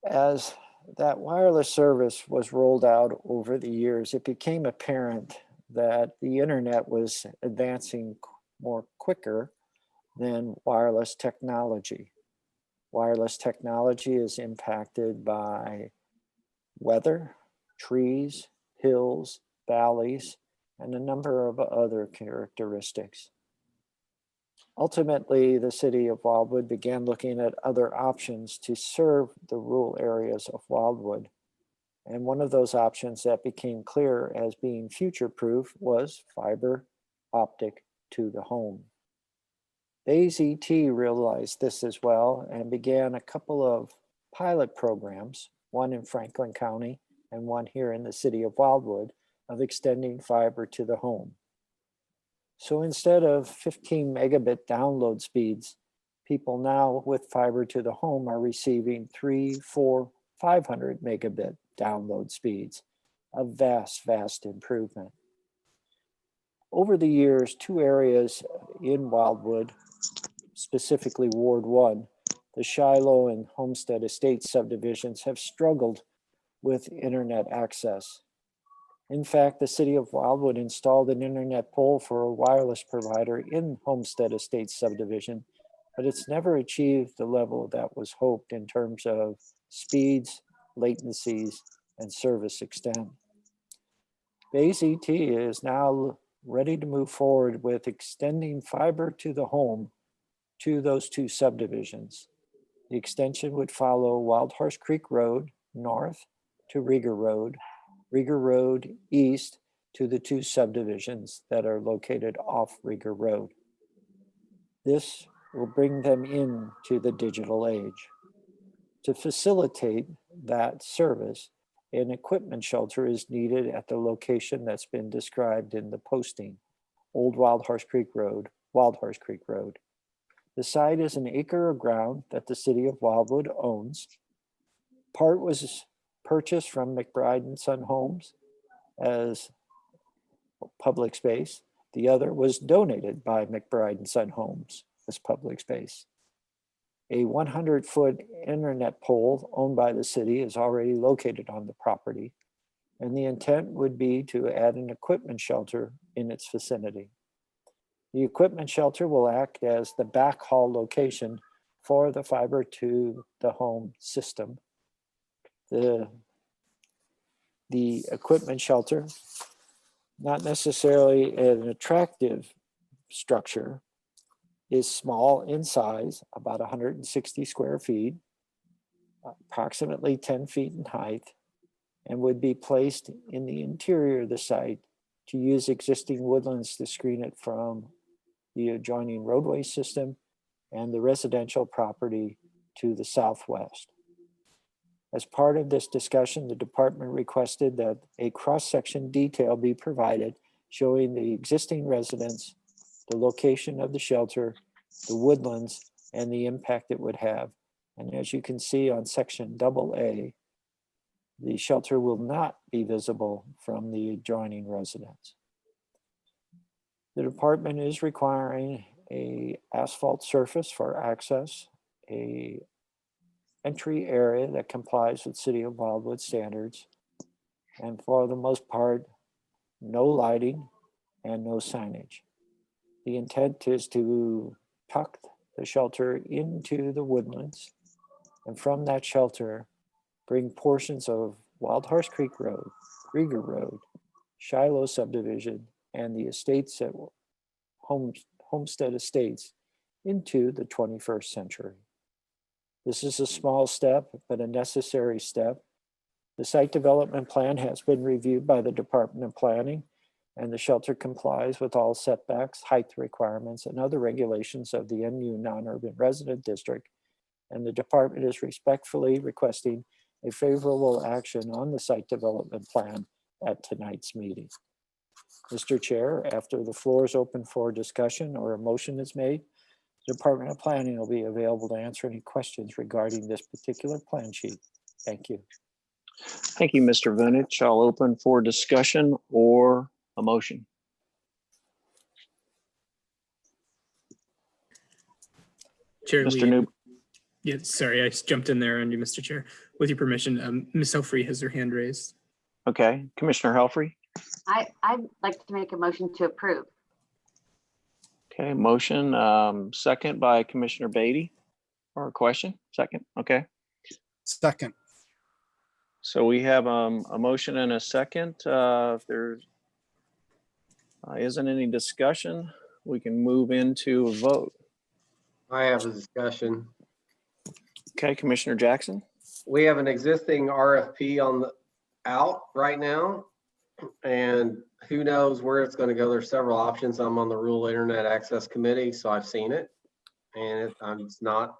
S1: As that wireless service was rolled out over the years, it became apparent that the internet was advancing more quicker than wireless technology. Wireless technology is impacted by weather, trees, hills, valleys, and a number of other characteristics. Ultimately, the city of Wildwood began looking at other options to serve the rural areas of Wildwood. And one of those options that became clear as being future-proof was fiber optic to the home. Bay's ET realized this as well and began a couple of pilot programs, one in Franklin County and one here in the city of Wildwood, of extending fiber to the home. So instead of 15 megabit download speeds, people now with fiber to the home are receiving 300, 400, 500 megabit download speeds, a vast, vast improvement. Over the years, 2 areas in Wildwood, specifically Ward 1, the Shiloh and Homestead Estates subdivisions, have struggled with internet access. In fact, the city of Wildwood installed an internet pole for a wireless provider in Homestead Estates subdivision, but it's never achieved the level that was hoped in terms of speeds, latencies, and service extent. Bay's ET is now ready to move forward with extending fiber to the home to those 2 subdivisions. The extension would follow Wild Horse Creek Road north to Rieger Road east to the two subdivisions that are located off Rieger Road. This will bring them into the digital age. To facilitate that service, an equipment shelter is needed at the location that's been described in the posting, Old Wild Horse Creek Road, Wild Horse Creek Road. The site is an acre of ground that the city of Wildwood owns. Part was purchased from McBride and Son Homes as public space. The other was donated by McBride and Son Homes as public space. A 100-foot internet pole owned by the city is already located on the property, and the intent would be to add an equipment shelter in its vicinity. The equipment shelter will act as the backhaul location for the fiber to the home system. The equipment shelter, not necessarily an attractive structure, is small in size, about 160 square feet, approximately 10 feet in height, and would be placed in the interior of the site to use existing woodlands to screen it from the adjoining roadway system and the residential property to the southwest. As part of this discussion, the department requested that a cross-section detail be provided showing the existing residents, the location of the shelter, the woodlands, and the impact it would have. And as you can see on section AA, the shelter will not be visible from the adjoining residents. The department is requiring an asphalt surface for access, a entry area that complies with City of Wildwood standards, and for the most part, no lighting and no signage. The intent is to tuck the shelter into the woodlands, and from that shelter, bring portions of Wild Horse Creek Road, Rieger Road, Shiloh Subdivision, and the estates at Homestead Estates into the 21st century. This is a small step, but a necessary step. The site development plan has been reviewed by the Department of Planning, and the shelter complies with all setbacks, height requirements, and other regulations of the NU non-urban resident district. And the department is respectfully requesting a favorable action on the site development plan at tonight's meeting. Mr. Chair, after the floor is open for discussion or a motion is made, the Department of Planning will be available to answer any questions regarding this particular plan sheet. Thank you.
S4: Thank you, Mr. Vinich. I'll open for discussion or a motion.
S2: Chair
S4: Mr.
S2: Lee.
S4: Newb.
S2: Yeah, sorry, I just jumped in there on you, Mr. Chair. With your permission, Ms. Helfrey has her hand raised.
S4: Okay, Commissioner Helfrey.
S9: I'd like to make a motion to approve.
S4: Okay, motion, second by Commissioner Beatty. Or a question? Second, okay.
S12: Second.
S4: So we have a motion and a second. If there isn't any discussion, we can move into a vote.
S3: I have a discussion.
S4: Okay, Commissioner Jackson.
S3: We have an existing RFP out right now, and who knows where it's going to go. There's several options. I'm on the Rural Internet Access Committee, so I've seen it, and it's not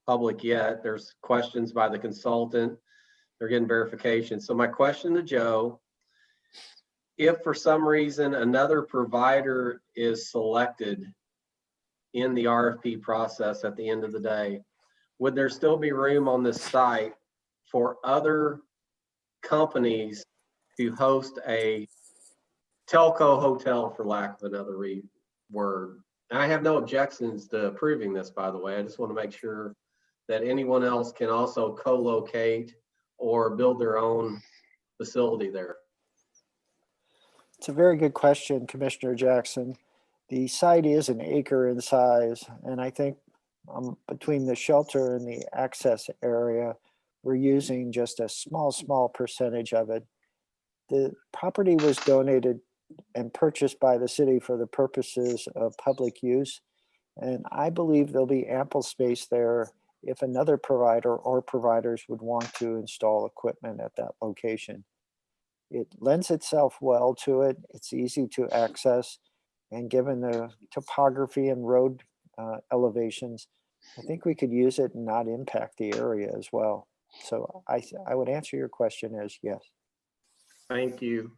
S3: public yet. There's questions by the consultant. They're getting verification. So my question to Joe, if for some reason another provider is selected in the RFP process at the end of the day, would there still be room on this site for other companies to host a telco hotel, for lack of another word? And I have no objections to approving this, by the way. I just want to make sure that anyone else can also co-locate or build their own facility there.
S1: It's a very good question, Commissioner Jackson. The site is an acre in size, and I think between the shelter and the access area, we're using just a small percentage of it. The property was donated and purchased by the city for the purposes of public use, and I believe there'll be ample space there if another provider or providers would want to install equipment at that location. It lends itself well to it. It's easy to access. And given the topography and road elevations, I think we could use it and not impact the area as well. So I would answer your question as yes.
S3: Thank you.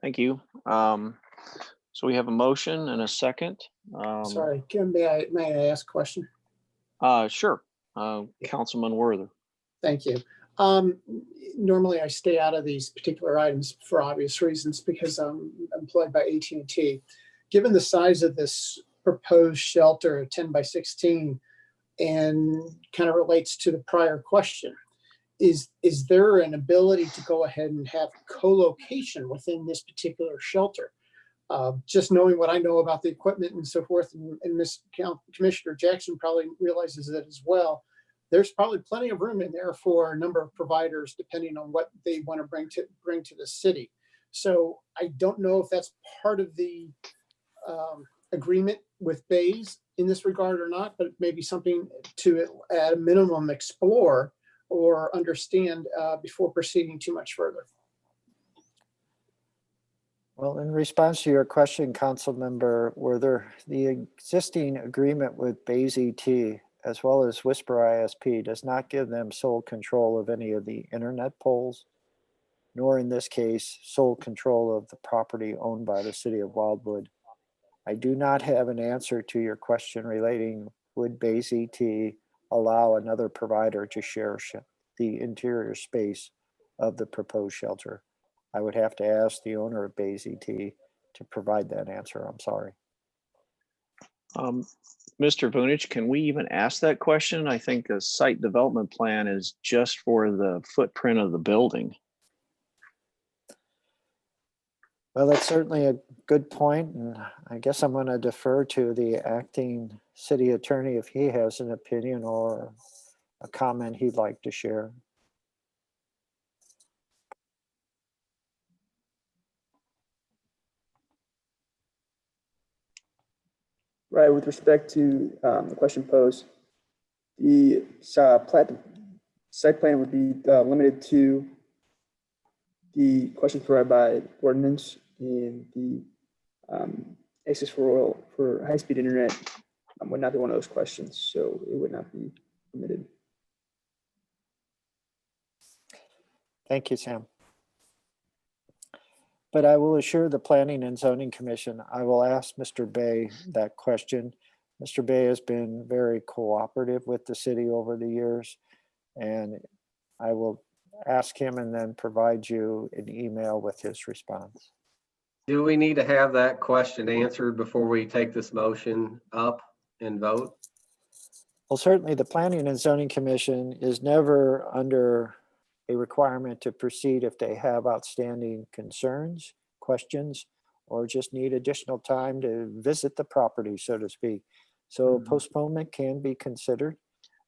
S4: Thank you. So we have a motion and a second.
S7: Sorry, Kim, may I ask a question?
S4: Sure. Councilman Werther.
S7: Thank you. Normally I stay out of these particular items for obvious reasons because I'm employed by AT&T. Given the size of this proposed shelter, 10 by 16, and kind of relates to the prior question, is there an ability to go ahead and have co-location within this particular shelter? Just knowing what I know about the equipment and so forth, and Commissioner Jackson probably realizes that as well. There's probably plenty of room in there for a number of providers, depending on what they want to bring to the city. So I don't know if that's part of the agreement with Bays in this regard or not, but it may be something to at a minimum explore or understand before proceeding too much further.
S1: Well, in response to your question, Councilmember Werther, the existing agreement with Bays ET as well as Whisper ISP does not give them sole control of any of the internet poles, nor in this case, sole control of the property owned by the city of Wildwood. I do not have an answer to your question relating, would Bays ET allow another provider to share the interior space of the proposed shelter? I would have to ask the owner of Bays ET to provide that answer. I'm sorry.
S4: Mr. Vunich, can we even ask that question? I think a site development plan is just for the footprint of the building.
S1: Well, that's certainly a good point, and I guess I'm going to defer to the acting city attorney if he has an opinion or a comment he'd like to share.
S13: Right, with respect to the question posed, the site plan would be limited to the questions provided by ordinance and the access for high-speed internet would not be one of those questions, so it would not be permitted.
S1: Thank you, Sam. But I will assure the Planning and Zoning Commission, I will ask Mr. Bay that question. Mr. Bay has been very cooperative with the city over the years, and I will ask him and then provide you an email with his response.
S3: Do we need to have that question answered before we take this motion up and vote?
S1: Well, certainly the Planning and Zoning Commission is never under a requirement to proceed if they have outstanding concerns, questions, or just need additional time to visit the property, so to speak. So postponement can be considered.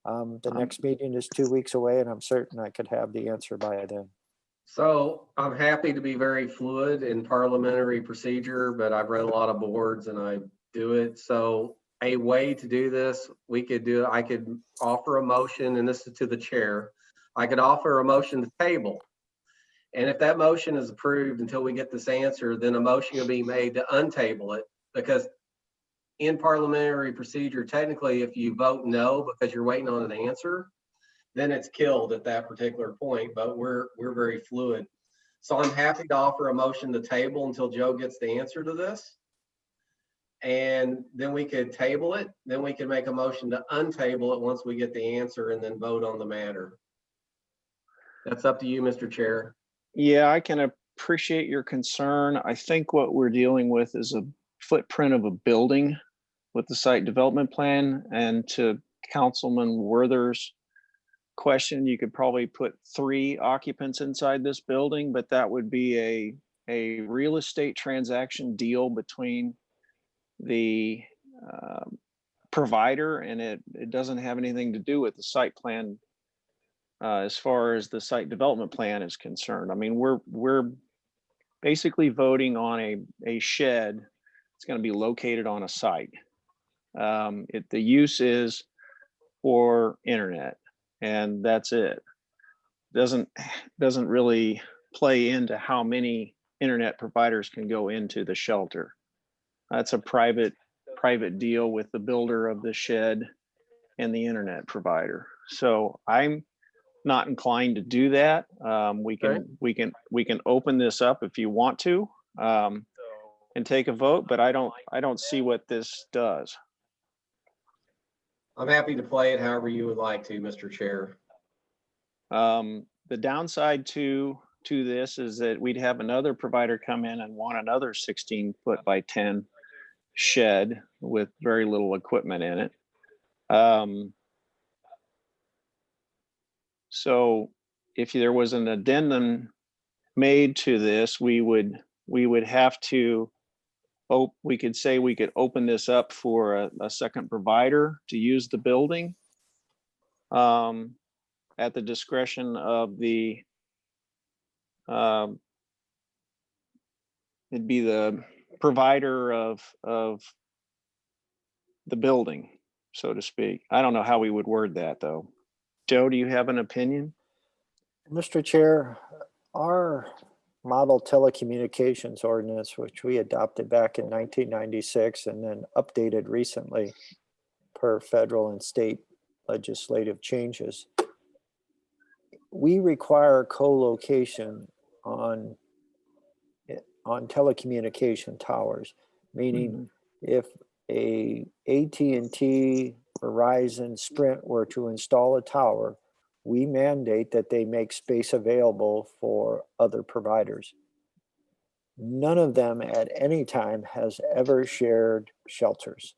S1: The next meeting is 2 weeks away, and I'm certain I could have the answer by then.
S3: So I'm happy to be very fluid in parliamentary procedure, but I've read a lot of boards and I do it. So a way to do this, I could offer a motion, and this is to the chair. I could offer a motion to table. And if that motion is approved until we get this answer, then a motion will be made to untable it, because in parliamentary procedure, technically, if you vote no because you're waiting on an answer, then it's killed at that particular point, but we're very fluid. So I'm happy to offer a motion to table until Joe gets the answer to this. And then we could table it. Then we can make a motion to untable it once we get the answer and then vote on the matter. That's up to you, Mr. Chair.
S4: Yeah, I can appreciate your concern. I think what we're dealing with is a footprint of a building with the site development plan. And to Councilman Werther's question, you could probably put 3 occupants inside this building, but that would be a real estate transaction deal between the provider, and it doesn't have anything to do with the site plan as far as the site development plan is concerned. I mean, we're basically voting on a shed. It's going to be located on a site. The use is for internet, and that's it. Doesn't really play into how many internet providers can go into the shelter. That's a private deal with the builder of the shed and the internet provider. So I'm not inclined to do that. We can open this up if you want to, and take a vote, but I don't see what this does.
S3: I'm happy to play it however you would like to, Mr. Chair.
S4: The downside to this is that we'd have another provider come in and want another 16 foot by 10 shed with very little equipment in it. So if there was an addendum made to this, we would have to, we could say we could open this up for a second provider to use the building at the discretion of the, it'd be the provider of the building, so to speak. I don't know how we would word that though. Joe, do you have an opinion?
S1: Mr. Chair, our model telecommunications ordinance, which we adopted back in 1996 and then updated recently per federal and state legislative changes, we require co-location on telecommunication towers, meaning if a AT&T, Verizon, Sprint were to install a tower, we mandate that they make space available for other providers. None of them at any time has ever shared shelters.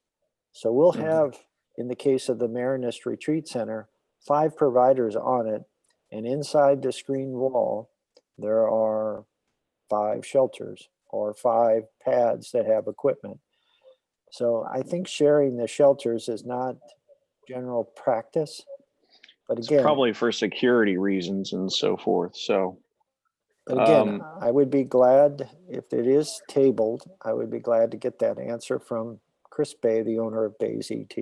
S1: So we'll have, in the case of the Marinist Retreat Center, 5 providers on it, and inside the screen wall, there are 5 shelters or 5 pads that have equipment. So I think sharing the shelters is not general practice. But again,
S4: it's probably for security reasons and so forth. So,
S1: but again, I would be glad if it is tabled. I would be glad to get that answer from Chris Bay, the owner of Bay's ET.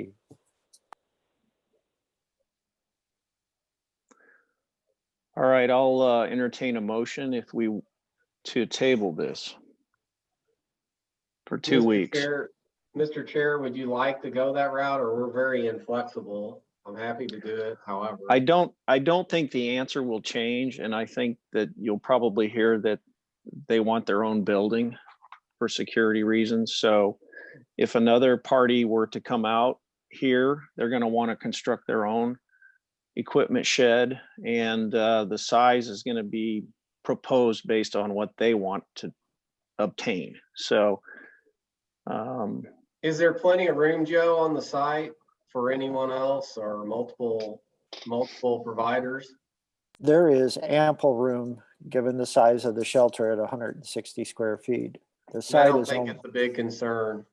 S4: All right, I'll entertain a motion to table this for 2 weeks.
S3: Mr. Chair, would you like to go that route, or we're very inflexible? I'm happy to do it, however.
S4: I don't think the answer will change, and I think that you'll probably hear that they want their own building for security reasons. So if another party were to come out here, they're going to want to construct their own equipment shed, and the size is going to be proposed based on what they want to obtain. So
S3: is there plenty of room, Joe, on the site for anyone else or multiple providers?
S1: There is ample room given the size of the shelter at 160 square feet. The site
S3: I don't
S1: is
S3: think it's a big concern.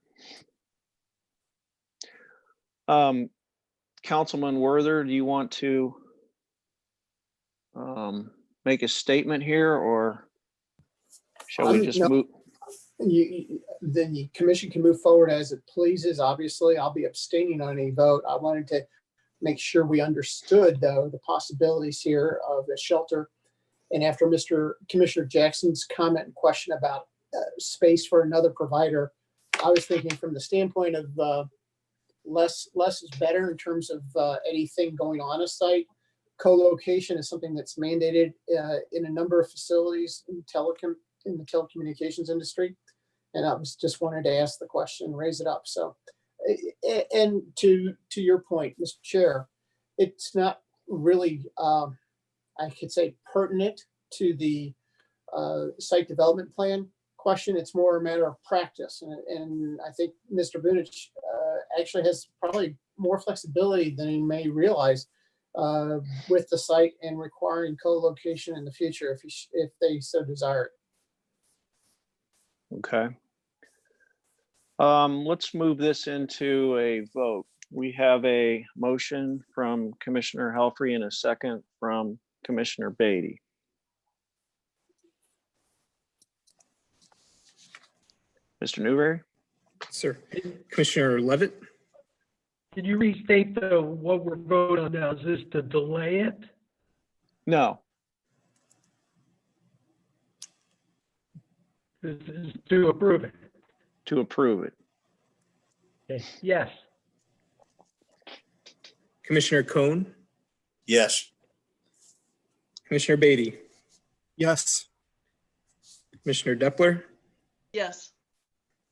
S4: Councilman Werther, do you want to make a statement here, or shall we just move?
S7: Then the commission can move forward as it pleases. Obviously, I'll be abstaining on any vote. I wanted to make sure we understood, though, the possibilities here of a shelter. And after Commissioner Jackson's comment and question about space for another provider, I was thinking from the standpoint of less is better in terms of anything going on a site. Co-location is something that's mandated in a number of facilities in the telecommunications industry. And I was just wanted to ask the question, raise it up. So, and to your point, Mr. Chair, it's not really, I could say, pertinent to the site development plan question. It's more a matter of practice. And I think Mr. Bunich actually has probably more flexibility than he may realize with the site and requiring co-location in the future if they so desire it.
S4: Okay. Let's move this into a vote. We have a motion from Commissioner Helfrey and a second from Commissioner Beatty. Mr. Newberry?
S2: Sir. Commissioner Levitt?
S5: Can you restate what we're voting on now? Is this to delay it?
S4: No,
S5: This is to approve it.
S4: to approve it.
S5: Okay. Yes.
S2: Commissioner Cohn,
S11: Yes.
S2: Commissioner Beatty,
S12: Yes.
S2: Commissioner Depler,
S14: Yes.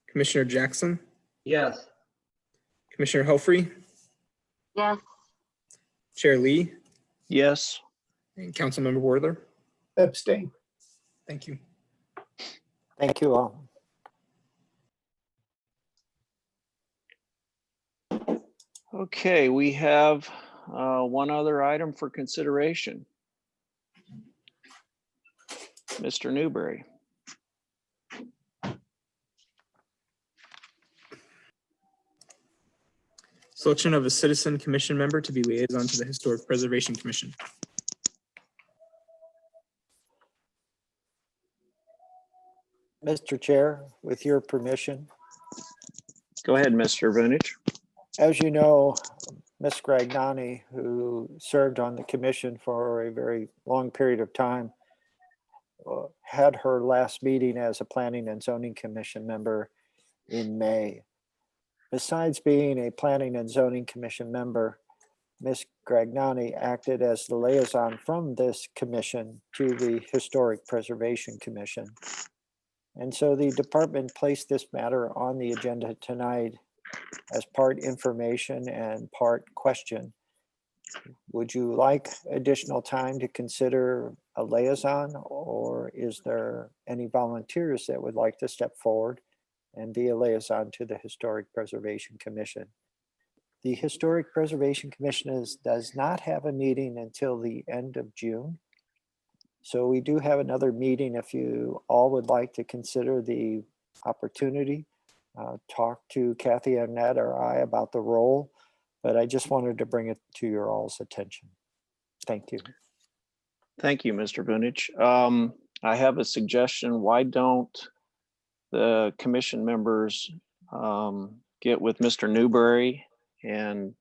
S2: Commissioner Jackson,
S3: Yes.
S2: Commissioner Helfrey,
S9: Yes.
S2: Chair Lee,
S4: Yes.
S2: and Councilmember Werther.
S7: Abstain.
S2: Thank you.
S1: Thank you all.
S4: Okay, we have one other item for consideration. Mr. Newberry.
S2: Selection of a citizen commission member to be liaison to the Historic Preservation Commission.
S1: Mr. Chair, with your permission,
S4: Go ahead, Mr. Vunich.
S1: as you know, Ms. Gregg Nani, who served on the commission for a very long period of time, had her last meeting as a Planning and Zoning Commission member in May. Besides being a Planning and Zoning Commission member, Ms. Gregg Nani acted as the liaison from this commission to the Historic Preservation Commission. And so the department placed this matter on the agenda tonight as part information and part question. Would you like additional time to consider a liaison, or is there any volunteers that would like to step forward and be a liaison to the Historic Preservation Commission? The Historic Preservation Commission does not have a meeting until the end of June. So we do have another meeting if you all would like to consider the opportunity. Talk to Kathy, Annette, or I about the role, but I just wanted to bring it to your all's attention. Thank you.
S4: Thank you, Mr. Vunich. I have a suggestion. Why don't the commission members get with Mr. Newberry, and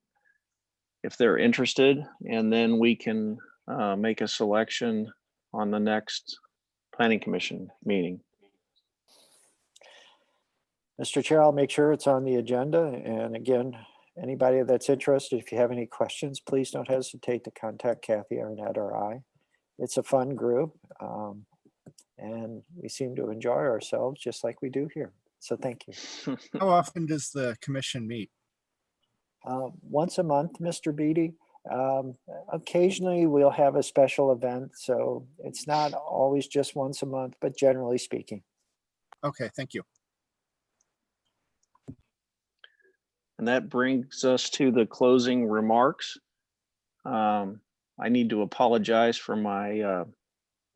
S4: if they're interested, and then we can make a selection on the next Planning Commission meeting.
S1: Mr. Chair, I'll make sure it's on the agenda. And again, anybody that's interested, if you have any questions, please don't hesitate to contact Kathy, Annette, or I. It's a fun group, and we seem to enjoy ourselves just like we do here. So thank you.
S12: How often does the commission meet?
S1: Once a month, Mr. Beatty. Occasionally we'll have a special event, so it's not always just once a month, but generally speaking.
S12: Okay, thank you.
S4: And that brings us to the closing remarks. I need to apologize for my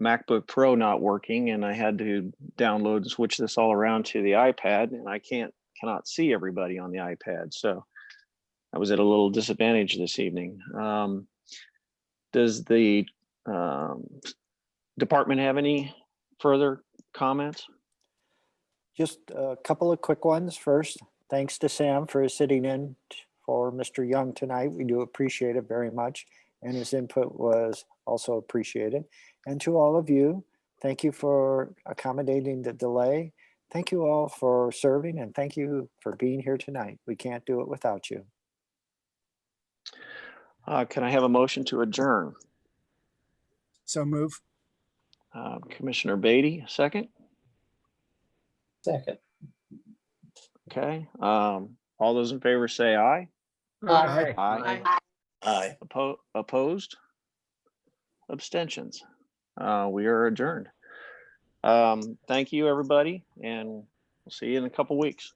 S4: MacBook Pro not working, and I had to download and switch this all around to the iPad, and I cannot see everybody on the iPad. So I was at a little disadvantage this evening. Does the department have any further comments?
S1: Just a couple of quick ones. First, thanks to Sam for sitting in for Mr. Young tonight. We do appreciate it very much, and his input was also appreciated. And to all of you, thank you for accommodating the delay. Thank you all for serving, and thank you for being here tonight. We can't do it without you.
S4: Can I have a motion to adjourn?
S12: So move.
S4: Commissioner Beatty, second.
S7: Second.
S4: Okay. All those in favor say aye.
S7: Aye.
S4: Aye.
S11: Aye.
S4: Opposed? Abstentions? We are adjourned. Thank you, everybody, and we'll see you in a couple weeks.